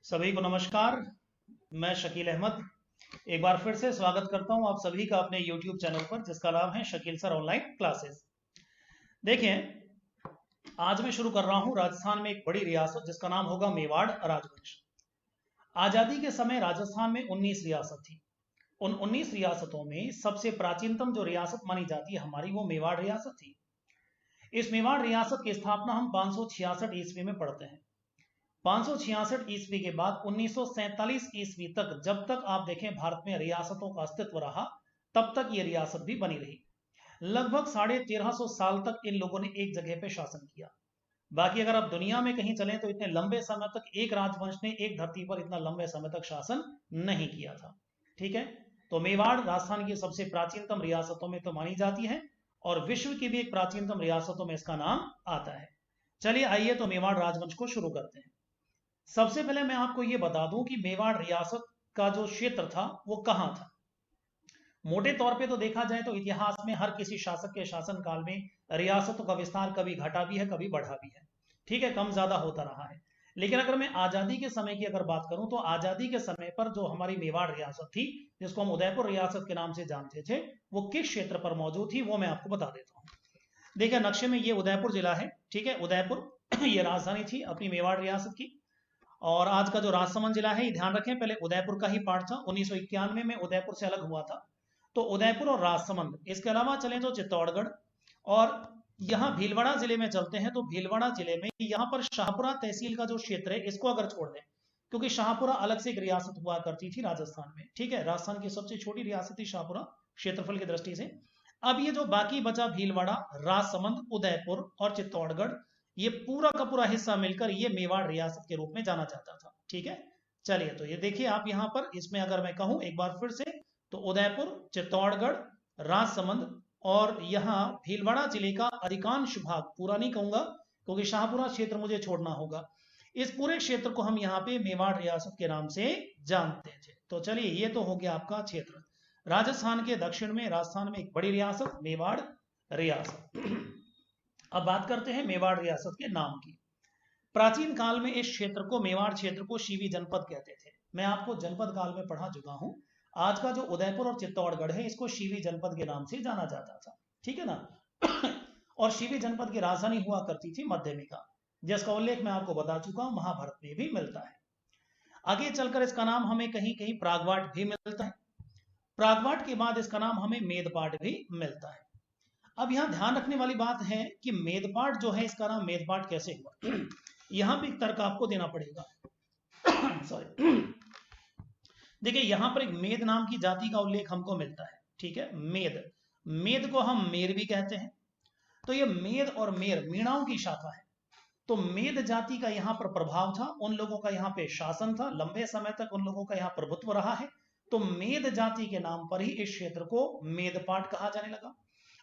सभी को नमस्कार। मैं शकील अहमद एक बार फिर से स्वागत करता हूं आप सभी का अपने YouTube चैनल पर, जिसका नाम है शकील सर ऑनलाइन क्लासेस। देखें, आज मैं शुरू कर रहा हूं राजस्थान में एक बड़ी रियासत जिसका नाम होगा मेवाड़ राजवंश। आज़ादी के समय राजस्थान में 19 रियासत थी। उन 19 रियासतों में सबसे प्राचीनतम जो रियासत मानी जाती है हमारी, वो मेवाड़ रियासत थी। इस मेवाड़ रियासत की स्थापना हम 566 ईस्वी में पढ़ते हैं। 566 ईस्वी के बाद 1947 ईस्वी तक, जब तक आप देखें भारत में रियासतों का अस्तित्व रहा, तब तक ये रियासत भी बनी रही। लगभग 1350 साल तक इन लोगों ने एक जगह पे शासन किया। बाकी अगर आप दुनिया में कहीं चलें तो इतने लंबे समय तक एक राजवंश ने एक धरती पर इतना लंबे समय तक शासन नहीं किया था। ठीक है, तो मेवाड़ राजस्थान की सबसे प्राचीनतम रियासतों में तो मानी जाती है और विश्व की भी एक प्राचीनतम रियासतों में इसका नाम आता है। चलिए आइए तो मेवाड़ राजवंश को शुरू करते हैं। सबसे पहले मैं आपको यह बता दूं कि मेवाड़ रियासत का जो क्षेत्र था वो कहां था। मोटे तौर पे तो देखा जाए तो इतिहास में हर किसी शासक के शासन काल में रियासतों का विस्तार कभी घटा भी है, कभी बढ़ा भी है। ठीक है, कम ज्यादा होता रहा है। लेकिन अगर मैं आजादी के समय की अगर बात करूं तो आजादी के समय पर जो हमारी मेवाड़ रियासत थी, जिसको हम उदयपुर रियासत के नाम से जानते थे, वो किस क्षेत्र पर मौजूद थी वो मैं आपको बता देता हूँ। देखिए नक्शे में ये उदयपुर जिला है। ठीक है, उदयपुर ये राजधानी थी अपनी मेवाड़ रियासत की। और आज का जो राजसमंद जिला है, ये ध्यान रखें, पहले उदयपुर का ही पार्ट था। 1991 में उदयपुर से अलग हुआ था। तो उदयपुर और राजसमंद, इसके अलावा चलें तो चित्तौड़गढ़, और यहाँ भीलवाड़ा जिले में चलते हैं तो भीलवाड़ा जिले में यहाँ पर शाहपुरा तहसील का जो क्षेत्र है, इसको अगर छोड़ दें, क्योंकि शाहपुरा अलग से एक रियासत हुआ करती थी राजस्थान में। ठीक है, राजस्थान की सबसे छोटी रियासत थी शाहपुरा क्षेत्रफल की दृष्टि से। अब ये जो बाकी बचा भीलवाड़ा, राजसमंद, उदयपुर और चित्तौड़गढ़, ये पूरा का पूरा हिस्सा मिलकर ये मेवाड़ रियासत के रूप में जाना जाता था। ठीक है, चलिए तो ये देखिए आप यहाँ पर, इसमें अगर मैं कहूं एक बार फिर से, तो उदयपुर, चित्तौड़गढ़, राजसमंद और यहाँ भीलवाड़ा जिले का अधिकांश भाग, पूरा नहीं कहूंगा क्योंकि शाहपुरा क्षेत्र मुझे छोड़ना होगा, इस पूरे क्षेत्र को हम यहाँ पे मेवाड़ रियासत के नाम से जानते थे। तो चलिए ये तो हो गया आपका क्षेत्र। राजस्थान के दक्षिण में, राजस्थान में एक बड़ी रियासत मेवाड़ रियासत। अब बात करते हैं मेवाड़ रियासत के नाम की। प्राचीन काल में इस क्षेत्र को, मेवाड़ क्षेत्र को, शिवी जनपद कहते थे। मैं आपको जनपद काल में पढ़ा चुका हूं। आज का जो उदयपुर और चित्तौड़गढ़ है, इसको शिवी जनपद के नाम से जाना जाता था। ठीक है ना। और शिवी जनपद की राजधानी हुआ करती थी मध्यमिका, जिसका उल्लेख मैं आपको बता चुका हूं, महाभारत में भी मिलता है। आगे चलकर इसका नाम हमें कहीं कहीं प्रागवाट भी मिलता है। प्रागवाट के बाद इसका नाम हमें मेदपाट भी मिलता है। अब यहां ध्यान रखने वाली बात है कि मेदपाट जो है, इसका नाम मेदपाट कैसे हुआ, यहां पे एक तर्क आपको देना पड़ेगा। सॉरी, देखिए यहां पर एक मेद नाम की जाति का उल्लेख हमको मिलता है। ठीक है, मेद, मेद को हम मेर भी कहते हैं। तो ये मेद और मेर मीणाओं की शाखा है। तो मेद जाति का यहाँ पर प्रभाव था, उन लोगों का यहाँ पे शासन था, लंबे समय तक उन लोगों का यहाँ प्रभुत्व रहा है। तो मेद जाति के नाम पर ही इस क्षेत्र को मेदपाट कहा जाने लगा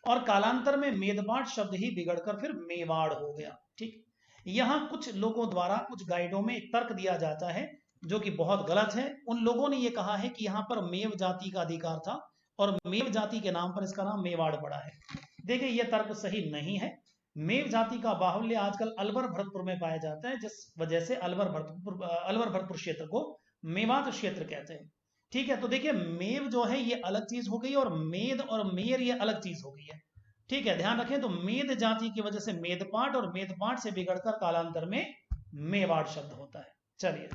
और कालांतर में मेदपाट शब्द ही बिगड़कर फिर मेवाड़ हो गया। ठीक, यहां कुछ लोगों द्वारा, कुछ गाइडों में एक तर्क दिया जाता है जो कि बहुत गलत है। उन लोगों ने यह कहा है कि यहां पर मेव जाति का अधिकार था और मेव जाति के नाम पर इसका नाम मेवाड़ पड़ा है। देखिए यह तर्क सही नहीं है। मेव जाति का बाहुल्य आजकल अलवर भरतपुर में पाया जाता है, जिस वजह से अलवर भरतपुर क्षेत्र को मेवात क्षेत्र कहते हैं। ठीक है, तो देखिए मेव जो है ये अलग चीज हो गई और मेद और मेर ये अलग चीज हो गई है। ठीक है, ध्यान रखें, तो मेद जाति की वजह से मेदपाट और मेदपाट से बिगड़कर कालांतर में मेवाड़ शब्द होता है। चलिए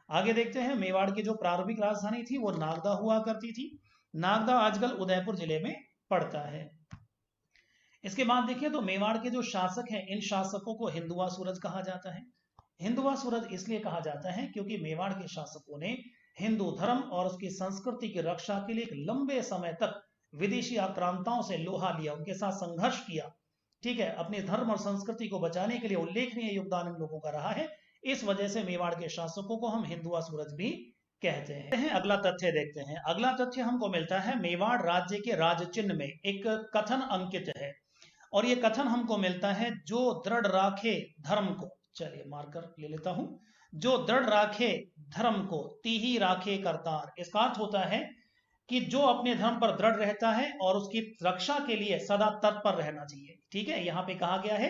आगे देखते हैं। मेवाड़ की जो प्रारंभिक राजधानी थी वो नागदा हुआ करती थी। नागदा आजकल उदयपुर जिले में पड़ता है। इसके बाद देखिए तो मेवाड़ के जो शासक हैं, इन शासकों को हिंदुआ सूरज कहा जाता है। हिंदुआ सूरज इसलिए कहा जाता है क्योंकि मेवाड़ के शासकों ने हिंदू धर्म और उसकी संस्कृति की रक्षा के लिए एक लंबे समय तक विदेशी आक्रांताओं से लोहा लिया, उनके साथ संघर्ष किया। ठीक है, अपने धर्म और संस्कृति को बचाने के लिए उल्लेखनीय योगदान इन लोगों का रहा है। इस वजह से मेवाड़ के शासकों को हम हिंदुआ सूरज भी कहते हैं। अगला तथ्य देखते हैं। अगला तथ्य हमको मिलता है, मेवाड़ राज्य के राज चिन्ह में एक कथन अंकित है और ये कथन हमको मिलता है, जो दृढ़ राखे धर्म को, चलिए मार्कर ले लेता हूं, जो दृढ़ राखे धर्म को तीही राखे करतार। इसका अर्थ होता है कि जो अपने धर्म पर दृढ़ रहता है और उसकी रक्षा के लिए सदा तत्पर रहना चाहिए। ठीक है, यहां पे कहा गया है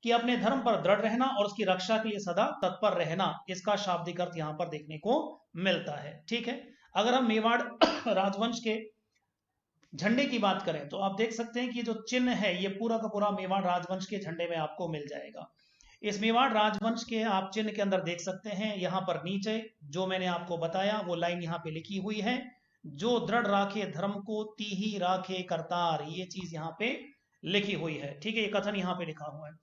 कि अपने धर्म पर दृढ़ रहना और उसकी रक्षा के लिए सदा तत्पर रहना, इसका शाब्दिक अर्थ यहाँ पर देखने को मिलता है। ठीक है, अगर हम मेवाड़ राजवंश के झंडे की बात करें तो आप देख सकते हैं कि जो चिन्ह है ये पूरा का पूरा मेवाड़ राजवंश के झंडे में आपको मिल जाएगा। इस मेवाड़ राजवंश के आप चिन्ह के अंदर देख सकते हैं, यहाँ पर नीचे जो मैंने आपको बताया वो लाइन यहाँ पे लिखी हुई है, जो दृढ़ राखे धर्म को तीही राखे करतार, ये चीज यहाँ पे लिखी हुई है। ठीक है, ये कथन यहाँ पे लिखा हुआ है।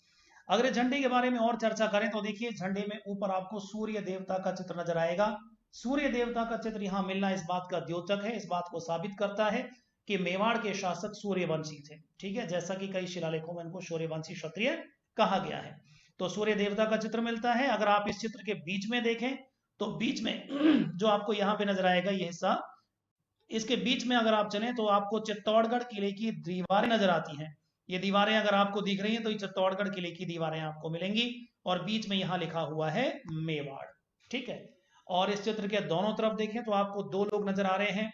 अगर झंडे के बारे में और चर्चा करें तो देखिए झंडे में ऊपर आपको सूर्य देवता का चित्र नजर आएगा। सूर्य देवता का चित्र यहाँ मिलना इस बात का द्योतक है, इस बात को साबित करता है कि मेवाड़ के शासक सूर्यवंशी थे। ठीक है, जैसा कि कई शिलालेखों में इनको सूर्यवंशी क्षत्रिय कहा गया है। तो सूर्य देवता का चित्र मिलता है। अगर आप इस चित्र के बीच में देखें तो बीच में जो आपको यहाँ पे नजर आएगा ये हिस्सा, इसके बीच में अगर आप चलें तो आपको चित्तौड़गढ़ किले की दीवारें नजर आती हैं। ये दीवारें अगर आपको दिख रही हैं तो ये चित्तौड़गढ़ किले की दीवारें आपको मिलेंगी, और बीच में यहाँ लिखा हुआ है मेवाड़। ठीक है, और इस चित्र के दोनों तरफ देखें तो आपको दो लोग नजर आ रहे हैं।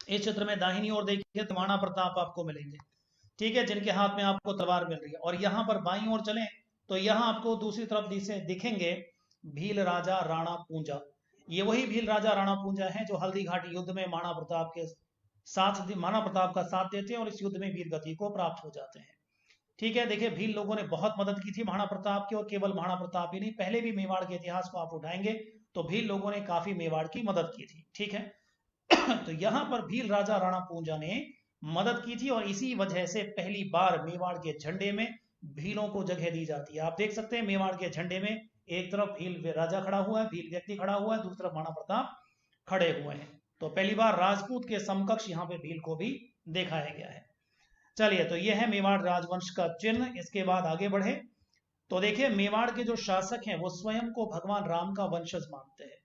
इस चित्र में दाहिनी ओर देखिए तो महाराणा प्रताप आपको मिलेंगे, ठीक है, जिनके हाथ में आपको तलवार मिल रही है। और यहाँ पर बाईं ओर चलें तो यहाँ आपको दूसरी तरफ दिखेंगे भील राजा राणा पूंजा। ये वही भील राजा राणा पूंजा है जो हल्दी घाटी युद्ध में महाराणा प्रताप का साथ देते हैं और इस युद्ध में वीर गति को प्राप्त हो जाते हैं। ठीक है, देखिए भील लोगों ने बहुत मदद की थी महाराणा प्रताप की, और केवल महाराणा प्रताप ही नहीं, पहले भी मेवाड़ के इतिहास को आप उठाएंगे तो भील लोगों ने काफी मेवाड़ की मदद की थी। ठीक है, तो यहाँ पर भील राजा राणा पूंजा ने मदद की थी और इसी वजह से पहली बार मेवाड़ के झंडे में भीलों को जगह दी जाती है। आप देख सकते हैं मेवाड़ के झंडे में एक तरफ भील राजा खड़ा हुआ है, भील व्यक्ति खड़ा हुआ है, दूसरी तरफ महाराणा प्रताप खड़े हुए हैं। तो पहली बार राजपूत के समकक्ष यहाँ पे भील को भी दिखाया गया है। चलिए, तो यह है मेवाड़ राजवंश का चिन्ह। इसके बाद आगे बढ़े तो देखिए मेवाड़ के जो शासक हैं वो स्वयं को भगवान राम का वंशज मानते हैं,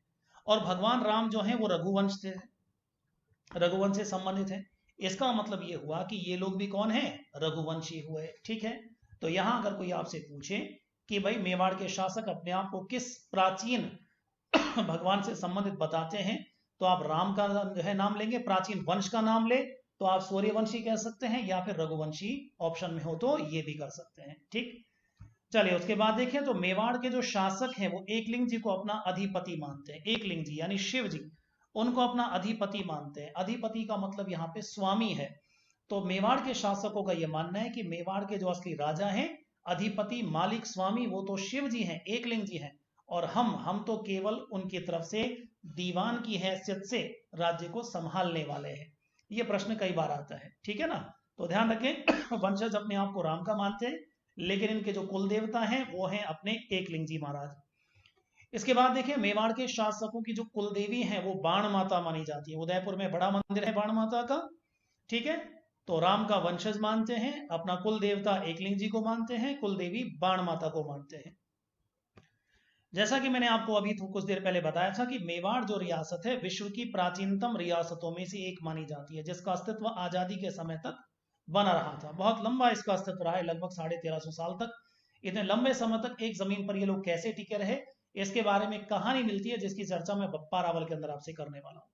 और भगवान राम जो है वो रघुवंश से संबंधित है। इसका मतलब ये हुआ कि ये लोग भी कौन है, रघुवंशी हुए। ठीक है, तो यहां अगर कोई आपसे पूछे कि भाई मेवाड़ के शासक अपने आप को किस प्राचीन भगवान से संबंधित बताते हैं, तो आप राम का जो है नाम लेंगे, प्राचीन वंश का नाम ले तो आप सूर्यवंशी कह सकते हैं, या फिर रघुवंशी ऑप्शन में हो तो ये भी कर सकते हैं। ठीक, चलिए उसके बाद देखें तो मेवाड़ के जो शासक हैं वो एकलिंग जी को अपना अधिपति मानते हैं। एकलिंग जी यानी शिव जी उनको अपना अधिपति मानते हैं। अधिपति का मतलब यहाँ पे स्वामी है। तो मेवाड़ के शासकों का यह मानना है कि मेवाड़ के जो असली राजा हैं, अधिपति, मालिक, स्वामी, वो तो शिव जी हैं, एकलिंग जी हैं, और हम तो केवल उनकी तरफ से दीवान की हैसियत से राज्य को संभालने वाले हैं। ये प्रश्न कई बार आता है। ठीक है ना, तो ध्यान रखें वंशज अपने आप को राम का मानते हैं, लेकिन इनके जो कुल देवता हैं वो हैं अपने एकलिंग जी महाराज। इसके बाद देखिए मेवाड़ के शासकों की जो कुलदेवी हैं वो बाण माता मानी जाती है। उदयपुर में बड़ा मंदिर है बाण माता का। ठीक है, तो राम का वंशज मानते हैं, अपना कुल देवता एकलिंग जी को मानते हैं, कुल देवी बाण माता को मानते हैं। जैसा कि मैंने आपको अभी कुछ देर पहले बताया था कि मेवाड़ जो रियासत है विश्व की प्राचीनतम रियासतों में से एक मानी जाती है, जिसका अस्तित्व आजादी के समय तक बना रहा था। बहुत लंबा इसका अस्तित्व रहा है, लगभग 1350 साल तक। इतने लंबे समय तक एक जमीन पर ये लोग कैसे टिके रहे, इसके बारे में कहानी मिलती है जिसकी चर्चा मैं बप्पा रावल के अंदर आपसे करने वाला हूं।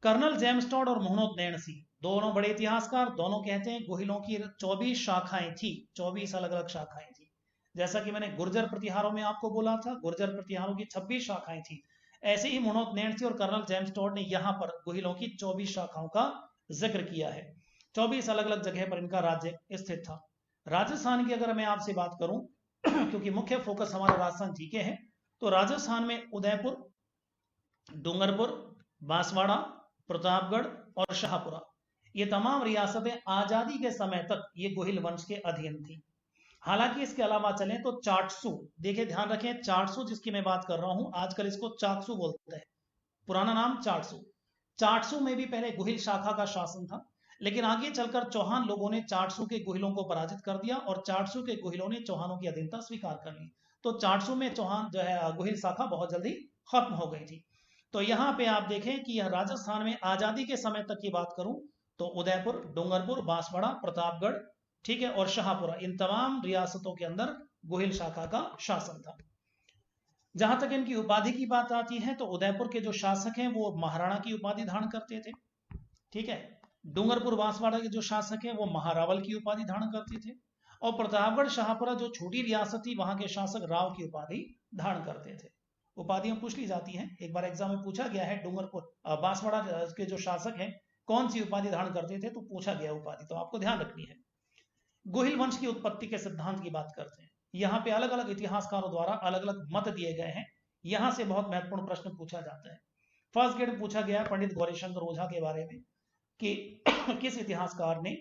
कर्नल जेम्स टॉड और मोहम्मद नैणसी दोनों बड़े इतिहासकार, दोनों कहते हैं गोहिलों की 24 शाखाएं थी, 24 अलग अलग शाखाएं थी। जैसा कि मैंने गुर्जर प्रतिहारों में आपको बोला था, गुर्जर प्रतिहारों की 26 शाखाएं थी, ऐसे ही मोहम्मद नैणसी और कर्नल जेम्स टॉड ने यहाँ पर गोहिलों की 24 शाखाओं का जिक्र किया है। 24 अलग अलग जगह पर इनका राज्य स्थित था। राजस्थान की अगर मैं आपसे बात करूं क्योंकि मुख्य फोकस हमारा राजस्थान जी के है, तो राजस्थान में उदयपुर, डूंगरपुर, बांसवाड़ा, प्रतापगढ़ और शाहपुरा, ये तमाम रियासतें आजादी के समय तक ये गोहिल वंश के अधीन थी। हालांकि इसके अलावा चलें तो चाटसू, देखिए ध्यान रखें चाटसू जिसकी मैं बात कर रहा हूं आजकल इसको चाकसू बोलते हैं, पुराना नाम चाटसू। चाटसू में भी पहले गोहिल शाखा का शासन था, लेकिन आगे चलकर चौहान लोगों ने चाटसू के गोहिलों को पराजित कर दिया और चाटसू के गोहिलों ने चौहानों की अधीनता स्वीकार कर ली। तो चाटसू में चौहान जो है गोहिल शाखा बहुत जल्दी खत्म हो गई थी। तो यहाँ पे आप देखें कि यह राजस्थान में आजादी के समय तक की बात करूं तो उदयपुर, डूंगरपुर, बांसवाड़ा, प्रतापगढ़, ठीक है, और शाहपुरा, इन तमाम रियासतों के अंदर गोहिल शाखा का शासन था। जहां तक इनकी उपाधि की बात आती है तो उदयपुर के जो शासक हैं वो महाराणा की उपाधि धारण करते थे। ठीक है, डूंगरपुर बांसवाड़ा के जो शासक हैं वो महारावल की उपाधि धारण करते थे, और प्रतापगढ़ शाहपुरा जो छोटी रियासत थी, वहां के शासक राव की उपाधि धारण करते थे। उपाधियां पूछ ली जाती हैं, एक बार एग्जाम में पूछा गया है, डूंगरपुर बांसवाड़ा के जो शासक हैं कौन सी उपाधि धारण करते थे, तो पूछा गया उपाधि, तो आपको ध्यान रखनी है। गोहिल वंश की उत्पत्ति के सिद्धांत की बात करते हैं। यहाँ पे अलग अलग इतिहासकारों द्वारा अलग अलग मत दिए गए हैं, यहां से बहुत महत्वपूर्ण प्रश्न पूछा जाता है। फर्स्ट ग्रेड पूछा गया पंडित गौरीशंकर ओझा के बारे में कि किस इतिहासकार ने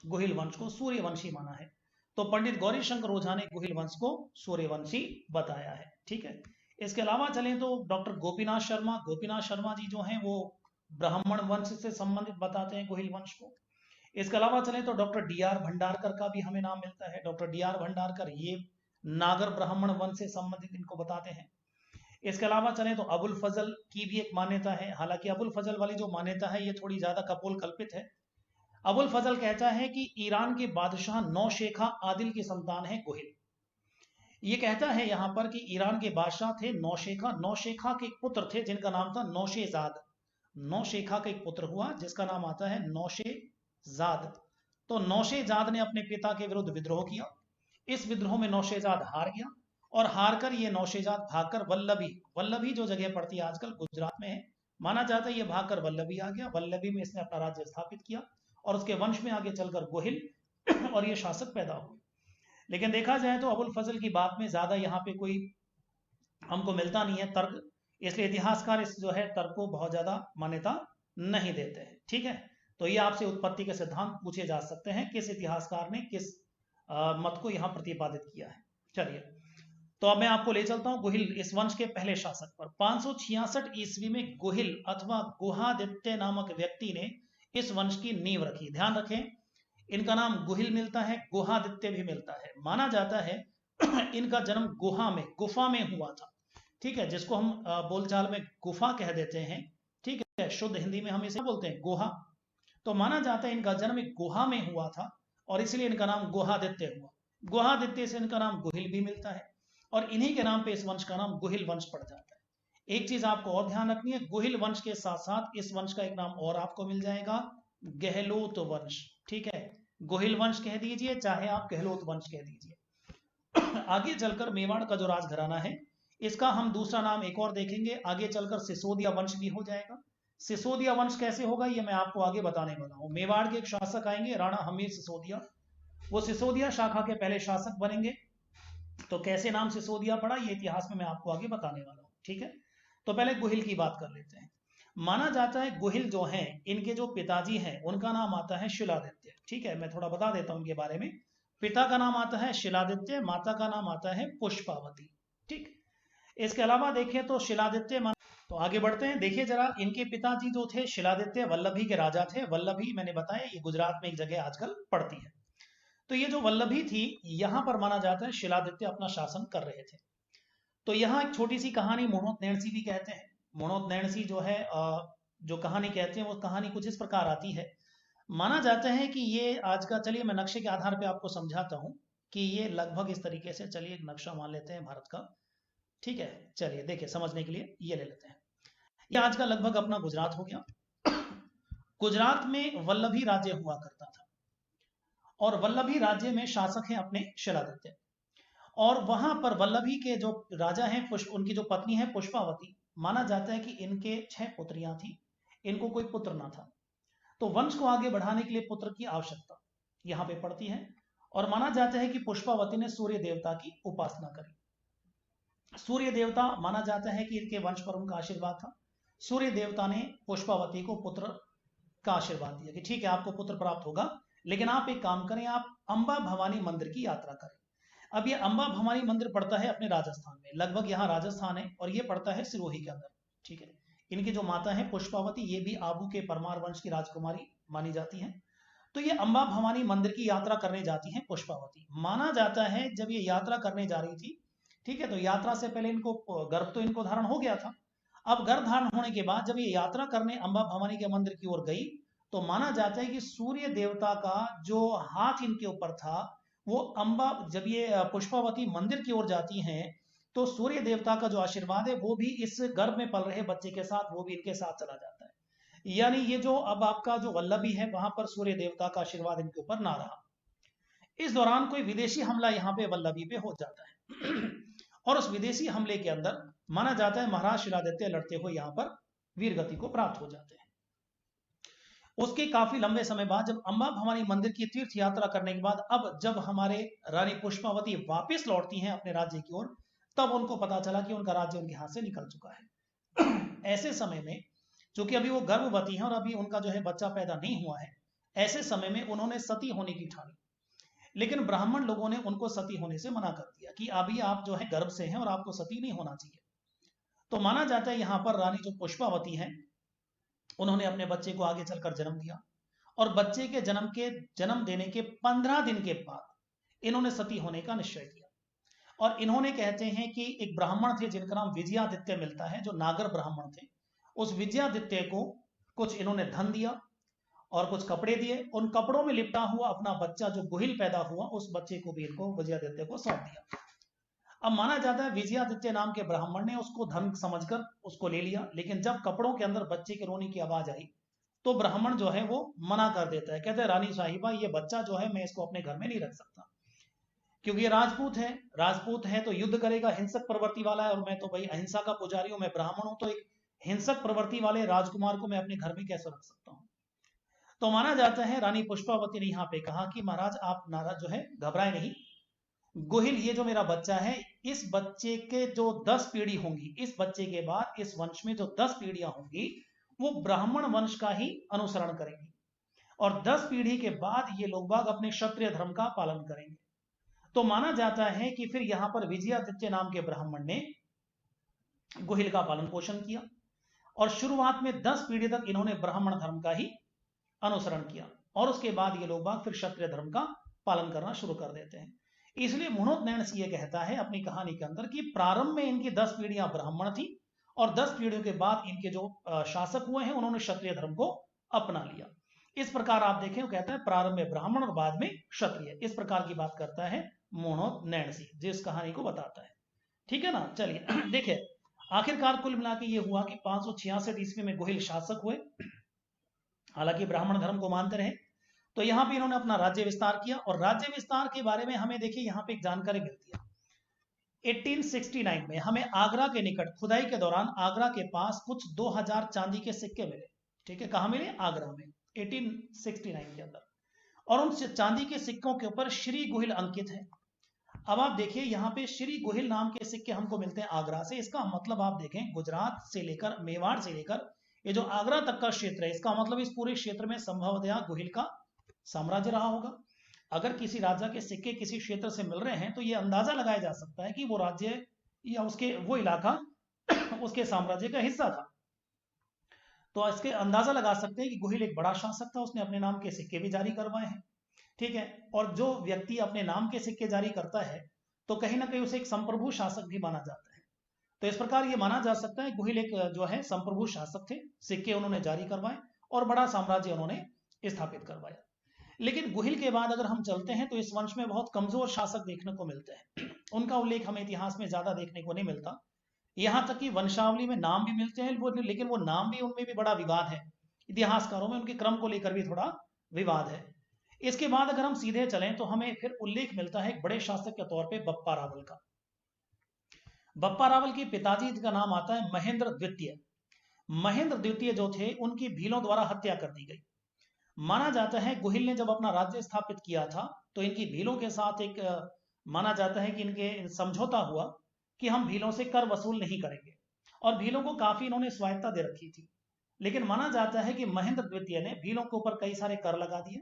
गोहिल वंश को सूर्यवंशी माना है, तो पंडित गौरीशंकर ओझा ने गोहिल वंश को सूर्यवंशी बताया है। ठीक है, इसके अलावा चलें तो डॉक्टर गोपीनाथ शर्मा जी जो हैं वो ब्राह्मण वंश से संबंधित बताते हैं गोहिल वंश को। इसके अलावा चलें तो डॉक्टर डी.आर. भंडारकर का भी हमें नाम मिलता है। Doctor DR. भंडारकर ये नागर ब्राह्मण वंश से संबंधित इनको बताते हैं। इसके अलावा चलें तो अबुल फजल की भी एक मान्यता है, हालांकि अबुल फजल वाली जो मान्यता है ये थोड़ी ज्यादा कपोल कल्पित है। अबुल फजल कहता है कि ईरान के बादशाह नौशेखा आदिल की संतान है गोहिल। ये कहता है यहाँ पर कि ईरान के बादशाह थे नौशेखा के एक पुत्र थे जिनका नाम था नौशेजाद। नौशेखा का एक पुत्र हुआ जिसका नाम आता है नौशेजाद। तो नौशेजाद ने अपने पिता के विरुद्ध विद्रोह किया। इस विद्रोह में नौशेजाद हार गया और हारकर ये नौशेजाद भागकर वल्लभी जो जगह पड़ती है आजकल गुजरात में है, माना जाता है ये भागकर वल्लभी आ गया। वल्लभी में इसने अपना राज्य स्थापित किया और उसके वंश में आगे चलकर गोहिल और ये शासक पैदा हुए। लेकिन देखा जाए तो अबुल फजल की बात में ज्यादा यहाँ पे कोई हमको मिलता नहीं है तर्क, इसलिए इतिहासकार इस जो है तर्क को बहुत ज्यादा मान्यता नहीं देते हैं। ठीक है, तो ये आपसे उत्पत्ति के सिद्धांत पूछे जा सकते हैं, किस इतिहासकार ने किस मत को यहाँ प्रतिपादित किया है। चलिए, तो अब मैं आपको ले चलता हूँ गोहिल इस वंश के पहले शासक पर। 566 ईस्वी में गोहिल अथवा गुहादित्य नामक व्यक्ति ने इस वंश की नींव रखी। ध्यान रखें, इनका नाम गोहिल मिलता है, गुहादित्य भी मिलता है। माना जाता है इनका जन्म गुफा में हुआ था। ठीक है, जिसको हम बोलचाल में गुफा कह देते हैं। ठीक है, शुद्ध हिंदी में हम इसे बोलते हैं गुहा। तो माना जाता है इनका जन्म एक गुहा में हुआ था और इसलिए इनका नाम गुहादित्य हुआ। गुहादित्य से इनका नाम गोहिल भी मिलता है और इन्हीं के नाम पे इस वंश का नाम गोहिल वंश पड़ जाता है। एक चीज आपको और ध्यान रखनी है, गोहिल वंश के साथ साथ इस वंश का एक नाम और आपको मिल जाएगा, गहलोत वंश। ठीक है, गोहिल वंश कह दीजिए चाहे आप गहलोत वंश कह दीजिए। आगे चलकर मेवाड़ का जो राजघराना है इसका हम दूसरा नाम एक और देखेंगे, आगे चलकर सिसोदिया वंश भी हो जाएगा। सिसोदिया वंश कैसे होगा ये मैं आपको आगे बताने वाला हूं। मेवाड़ के एक शासक आएंगे राणा हमीर सिसोदिया, वो सिसोदिया शाखा के पहले शासक बनेंगे। तो कैसे नाम सिसोदिया पड़ा ये इतिहास में मैं आपको आगे बताने वाला हूं। ठीक है, तो पहले गोहिल की बात कर लेते हैं। माना जाता है गोहिल जो हैं इनके जो पिताजी हैं उनका नाम आता है शिलादित्य। ठीक है, मैं थोड़ा बता देता हूं इनके बारे में। पिता का नाम आता है शिलादित्य, माता का नाम आता है पुष्पावती। ठीक, इसके अलावा देखें तो शिलादित्य तो आगे बढ़ते हैं। देखिए जरा, इनके पिताजी जो थे शिलादित्य वल्लभी के राजा थे। वल्लभी मैंने बताया ये गुजरात में एक जगह आजकल पड़ती है। तो ये जो वल्लभी थी यहां पर माना जाता है शिलादित्य अपना शासन कर रहे थे। तो यहाँ एक छोटी सी कहानी मोहनोत नैणसी भी कहते हैं। मोहनोत नैणसी जो है जो कहानी कहते हैं वो कहानी कुछ इस प्रकार आती है। माना जाता है कि ये आज का, चलिए मैं नक्शे के आधार पे आपको समझाता हूँ कि ये लगभग इस तरीके से, चलिए एक नक्शा मान लेते हैं भारत का। ठीक है, चलिए देखिए समझने के लिए ये ले लेते हैं। ये आज का लगभग अपना गुजरात हो गया। गुजरात में वल्लभी राज्य हुआ करता था और वल्लभी राज्य में शासक हैं अपने शिलादित्य। और वहां पर वल्लभी के जो राजा हैं उनकी जो पत्नी है पुष्पावती, माना जाता है कि इनके 6 पुत्रियां थी, इनको कोई पुत्र ना था। तो वंश को आगे बढ़ाने के लिए पुत्र की आवश्यकता यहां पे पड़ती है और माना जाता है कि पुष्पावती ने सूर्य देवता की उपासना करी। सूर्य देवता माना जाता है कि इनके वंश पर उनका आशीर्वाद था। सूर्य देवता ने पुष्पावती को पुत्र का आशीर्वाद दिया कि ठीक है आपको पुत्र प्राप्त होगा, लेकिन आप एक काम करें, आप अंबा भवानी मंदिर की यात्रा करें। अब ये अंबा भवानी मंदिर पड़ता है अपने राजस्थान में, लगभग यहाँ राजस्थान है और ये पड़ता है सिरोही के अंदर। ठीक है, इनकी जो माता है पुष्पावती ये भी आबू के परमार वंश की राजकुमारी मानी जाती है। तो ये अंबा भवानी मंदिर की यात्रा करने जाती है पुष्पावती। माना जाता है जब ये यात्रा करने जा रही थी, ठीक है, तो यात्रा से पहले इनको गर्भ तो इनको धारण हो गया था। अब गर्भ धारण होने के बाद जब ये यात्रा करने अंबा भवानी के मंदिर की ओर गई तो माना जाता है कि सूर्य देवता का जो हाथ इनके ऊपर था वो अंबा, जब ये पुष्पावती मंदिर की ओर जाती हैं तो सूर्य देवता का जो आशीर्वाद है वो भी इस गर्भ में पल रहे बच्चे के साथ, वो भी इनके साथ चला जाता है। यानी ये जो अब आपका जो वल्लभी है वहां पर सूर्य देवता का आशीर्वाद इनके ऊपर ना रहा। इस दौरान कोई विदेशी हमला यहाँ पे वल्लभी पे हो जाता है और उस विदेशी हमले के अंदर माना जाता है महाराज शिलादित्य लड़ते हुए यहाँ पर वीरगति को प्राप्त हो जाते हैं। उसके काफी लंबे समय बाद जब अम्बा भवानी मंदिर की तीर्थ यात्रा करने के बाद अब जब हमारे रानी पुष्पावती वापस लौटती हैं अपने राज्य की ओर, तब उनको पता चला कि उनका राज्य उनके हाथ से निकल चुका है। ऐसे समय में चूंकि अभी वो गर्भवती हैं और अभी उनका जो है बच्चा पैदा नहीं हुआ है, ऐसे समय में उन्होंने सती होने की ठानी, लेकिन ब्राह्मण लोगों ने उनको सती होने से मना कर दिया कि अभी आप जो है गर्भ से हैं और आपको सती नहीं होना चाहिए। तो माना जाता है यहाँ पर रानी जो पुष्पावती हैं, उन्होंने अपने बच्चे को आगे चलकर जन्म दिया और बच्चे के जन्म देने के 15 दिन के बाद इन्होंने सती होने का निश्चय किया। और इन्होंने कहते हैं कि एक ब्राह्मण थे जिनका नाम विजयादित्य मिलता है, जो नागर ब्राह्मण थे, उस विजयादित्य को कुछ इन्होंने धन दिया और कुछ कपड़े दिए। उन कपड़ों में लिपटा हुआ अपना बच्चा जो गुहिल पैदा हुआ, उस बच्चे को भी इनको विजयादित्य को सौंप दिया। अब माना जाता है विजयादित्य नाम के ब्राह्मण ने उसको धन समझकर उसको ले लिया, लेकिन जब कपड़ों के अंदर बच्चे के रोने की आवाज आई तो ब्राह्मण जो है वो मना कर देता है, कहते हैं रानी साहिबा ये बच्चा जो है मैं इसको अपने घर में नहीं रख सकता, क्योंकि ये राजपूत है तो युद्ध करेगा, हिंसक प्रवृत्ति वाला है, और मैं तो भाई अहिंसा का पुजारी हूं, मैं ब्राह्मण हूं, तो एक हिंसक प्रवृत्ति वाले राजकुमार को मैं अपने घर में कैसे रख सकता हूं। तो माना जाता है रानी पुष्पावती ने यहाँ पे कहा कि महाराज आप नाराज जो है घबराए नहीं, गोहिल ये जो मेरा बच्चा है, इस बच्चे के जो 10 पीढ़ी होंगी, इस बच्चे के बाद इस वंश में जो 10 पीढ़ियां होंगी वो ब्राह्मण वंश का ही अनुसरण करेंगी और 10 पीढ़ी के बाद ये लोग बाग अपने क्षत्रिय धर्म का पालन करेंगे। तो माना जाता है कि फिर यहां पर विजयादित्य नाम के ब्राह्मण ने गोहिल का पालन पोषण किया और शुरुआत में 10 पीढ़ी तक इन्होंने ब्राह्मण धर्म का ही अनुसरण किया और उसके बाद ये लोग बाग फिर क्षत्रिय धर्म का पालन करना शुरू कर देते हैं। इसलिए मुनोत नैन सिंह कहता है अपनी कहानी के अंदर कि प्रारंभ में इनकी 10 पीढ़ियां ब्राह्मण थी और 10 पीढ़ियों के बाद इनके जो शासक हुए हैं उन्होंने क्षत्रिय धर्म को अपना लिया। इस प्रकार आप देखें, वो कहता है प्रारंभ में ब्राह्मण और बाद में क्षत्रिय, इस प्रकार की बात करता है मुनोत नैन सिंह, जिस कहानी को बताता है। ठीक है ना। चलिए देखिए, आखिरकार कुल मिला के ये हुआ कि 566 ईस्वी में गोहिल शासक हुए, हालांकि ब्राह्मण धर्म को मानते रहे। तो यहाँ पे इन्होंने अपना राज्य विस्तार किया और राज्य विस्तार के बारे में हमें देखिए यहाँ पे एक जानकारी मिलती है। 1869 में हमें आगरा के निकट खुदाई के दौरान आगरा के पास कुछ 2000 चांदी के सिक्के मिले। ठीक है, कहाँ मिले? आगरा में 1869 के अंदर, और उन चांदी के सिक्कों के ऊपर श्री गोहिल अंकित है। अब आप देखिए यहाँ पे श्री गोहिल नाम के सिक्के हमको मिलते हैं आगरा से। इसका मतलब आप देखें, गुजरात से लेकर मेवाड़ से लेकर ये जो आगरा तक का क्षेत्र है, इसका मतलब इस पूरे क्षेत्र में संभवतः गोहिल का साम्राज्य रहा होगा। अगर किसी राजा के सिक्के किसी क्षेत्र से मिल रहे हैं तो यह अंदाजा लगाया जा सकता है कि वो राज्य या उसके वो इलाका उसके साम्राज्य का हिस्सा था। तो इसके अंदाजा लगा सकते हैं कि गोहिल एक बड़ा शासक था, उसने अपने नाम के सिक्के भी जारी करवाए हैं। ठीक है, और जो व्यक्ति अपने नाम के सिक्के जारी करता है तो कहीं ना कहीं उसे एक संप्रभु शासक भी माना जाता है। तो इस प्रकार ये माना जा सकता है गोहिल एक जो है संप्रभु शासक थे, सिक्के उन्होंने जारी करवाए और बड़ा साम्राज्य उन्होंने स्थापित करवाया। लेकिन गोहिल के बाद अगर हम चलते हैं तो इस वंश में बहुत कमजोर शासक देखने को मिलते हैं। उनका उल्लेख हमें इतिहास में ज्यादा देखने को नहीं मिलता। यहां तक कि वंशावली में नाम भी मिलते हैं, लेकिन वो नाम भी उनमें भी बड़ा विवाद है। इतिहासकारों में उनके क्रम को लेकर भी थोड़ा विवाद है। इसके बाद अगर हम सीधे चलें तो हमें फिर उल्लेख मिलता है एक बड़े शासक के तौर पर बप्पा रावल का। बप्पा रावल के पिताजी का नाम आता है महेंद्र द्वितीय। महेंद्र द्वितीय जो थे उनकी भीलों द्वारा हत्या कर दी गई। माना जाता है गोहिल ने जब अपना राज्य स्थापित किया था तो इनकी भीलों के साथ एक माना जाता है कि इनके समझौता हुआ कि हम भीलों से कर वसूल नहीं करेंगे, और भीलों को काफी इन्होंने स्वायत्ता दे रखी थी। लेकिन माना जाता है कि महेंद्र द्वितीय ने भीलों के ऊपर कई सारे कर लगा दिए,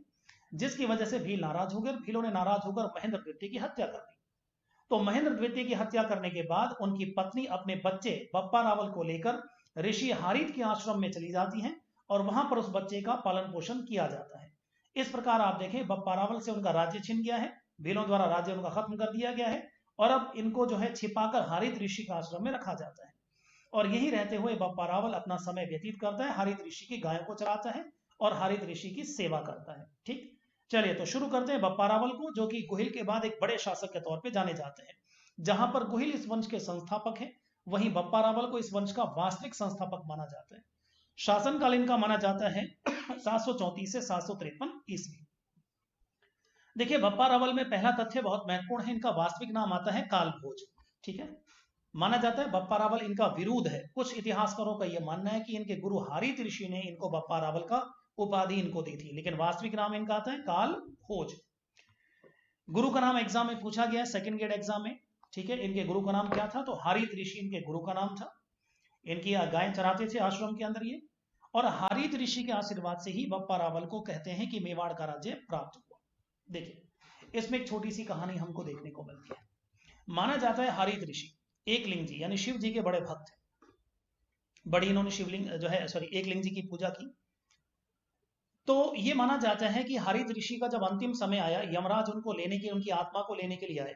जिसकी वजह से भील नाराज हो गए। भीलों ने नाराज होकर महेंद्र द्वितीय की हत्या कर दी। तो महेंद्र द्वितीय की हत्या करने के बाद उनकी पत्नी अपने बच्चे बप्पा रावल को लेकर ऋषि हारित के आश्रम में चली जाती हैं और वहां पर उस बच्चे का पालन पोषण किया जाता है। इस प्रकार आप देखें, बप्पा रावल से उनका राज्य छिन गया है, भीलों द्वारा राज्य उनका खत्म कर दिया गया है और अब इनको जो है छिपाकर हारित ऋषि का आश्रम में रखा जाता है और यहीं रहते हुए बप्पा रावल अपना समय व्यतीत करता है, हारित ऋषि की गायों को चराता है और हारित ऋषि की सेवा करता है। ठीक, चलिए तो शुरू करते हैं बप्पा रावल को, जो कि गोहिल के बाद एक बड़े शासक के तौर पर जाने जाते हैं। जहां पर गोहिल इस वंश के संस्थापक हैं, वहीं बप्पा रावल को इस वंश का वास्तविक संस्थापक माना जाता है। शासनकाल इनका माना जाता है 734 से 753 ईस्वी। देखिए बप्पा रावल में पहला तथ्य बहुत महत्वपूर्ण है, इनका वास्तविक नाम आता है कालभोज। ठीक है, माना जाता है बप्पा रावल इनका विरोध है। कुछ इतिहासकारों का यह मानना है कि इनके गुरु हारित ऋषि ने इनको बप्पा रावल का उपाधि इनको दी थी, लेकिन वास्तविक नाम इनका आता है कालभोज। गुरु का नाम एग्जाम में पूछा गया है, सेकंड ग्रेड एग्जाम में। ठीक है, इनके गुरु का नाम क्या था, तो हारित ऋषि इनके गुरु का नाम था। इनकी गाय चराते थे आश्रम के अंदर ये, और हारित ऋषि के आशीर्वाद से ही बप्पा रावल को कहते हैं कि मेवाड़ का राज्य प्राप्त हुआ। देखिए इसमें एक छोटी सी कहानी हमको देखने को मिलती है। माना जाता है हारित ऋषि एकलिंग जी यानी शिव जी के बड़े भक्त थे। बड़ी इन्होंने शिवलिंग जो है एकलिंग जी की पूजा की। तो ये माना जाता है कि हारित ऋषि का जब अंतिम समय आया, यमराज उनको लेने के, उनकी आत्मा को लेने के लिए आए,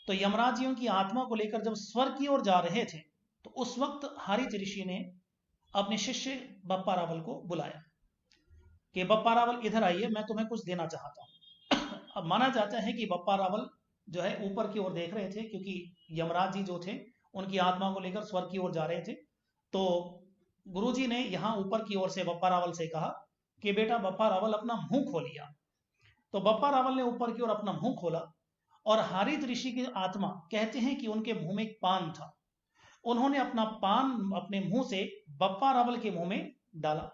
तो यमराज जी उनकी आत्मा को लेकर जब स्वर्ग की ओर जा रहे थे, तो उस वक्त हारित ऋषि ने अपने शिष्य बप्पा रावल को बुलाया कि बप्पा रावल इधर आइए, मैं तुम्हें कुछ देना चाहता हूं। अब माना जाता है कि बप्पा रावल जो है ऊपर की ओर देख रहे थे, क्योंकि यमराज जी जो थे उनकी आत्मा को लेकर स्वर्ग की ओर जा रहे थे। तो गुरुजी ने यहाँ ऊपर की ओर से बप्पा रावल से कहा कि बेटा बप्पा रावल अपना मुंह खोलिए। तो बप्पा रावल ने ऊपर की ओर अपना मुंह खोला, और हारित ऋषि की आत्मा कहते हैं कि उनके मुंह में एक पान था। उन्होंने अपना पान अपने मुंह से बप्पा रावल के मुंह में डाला,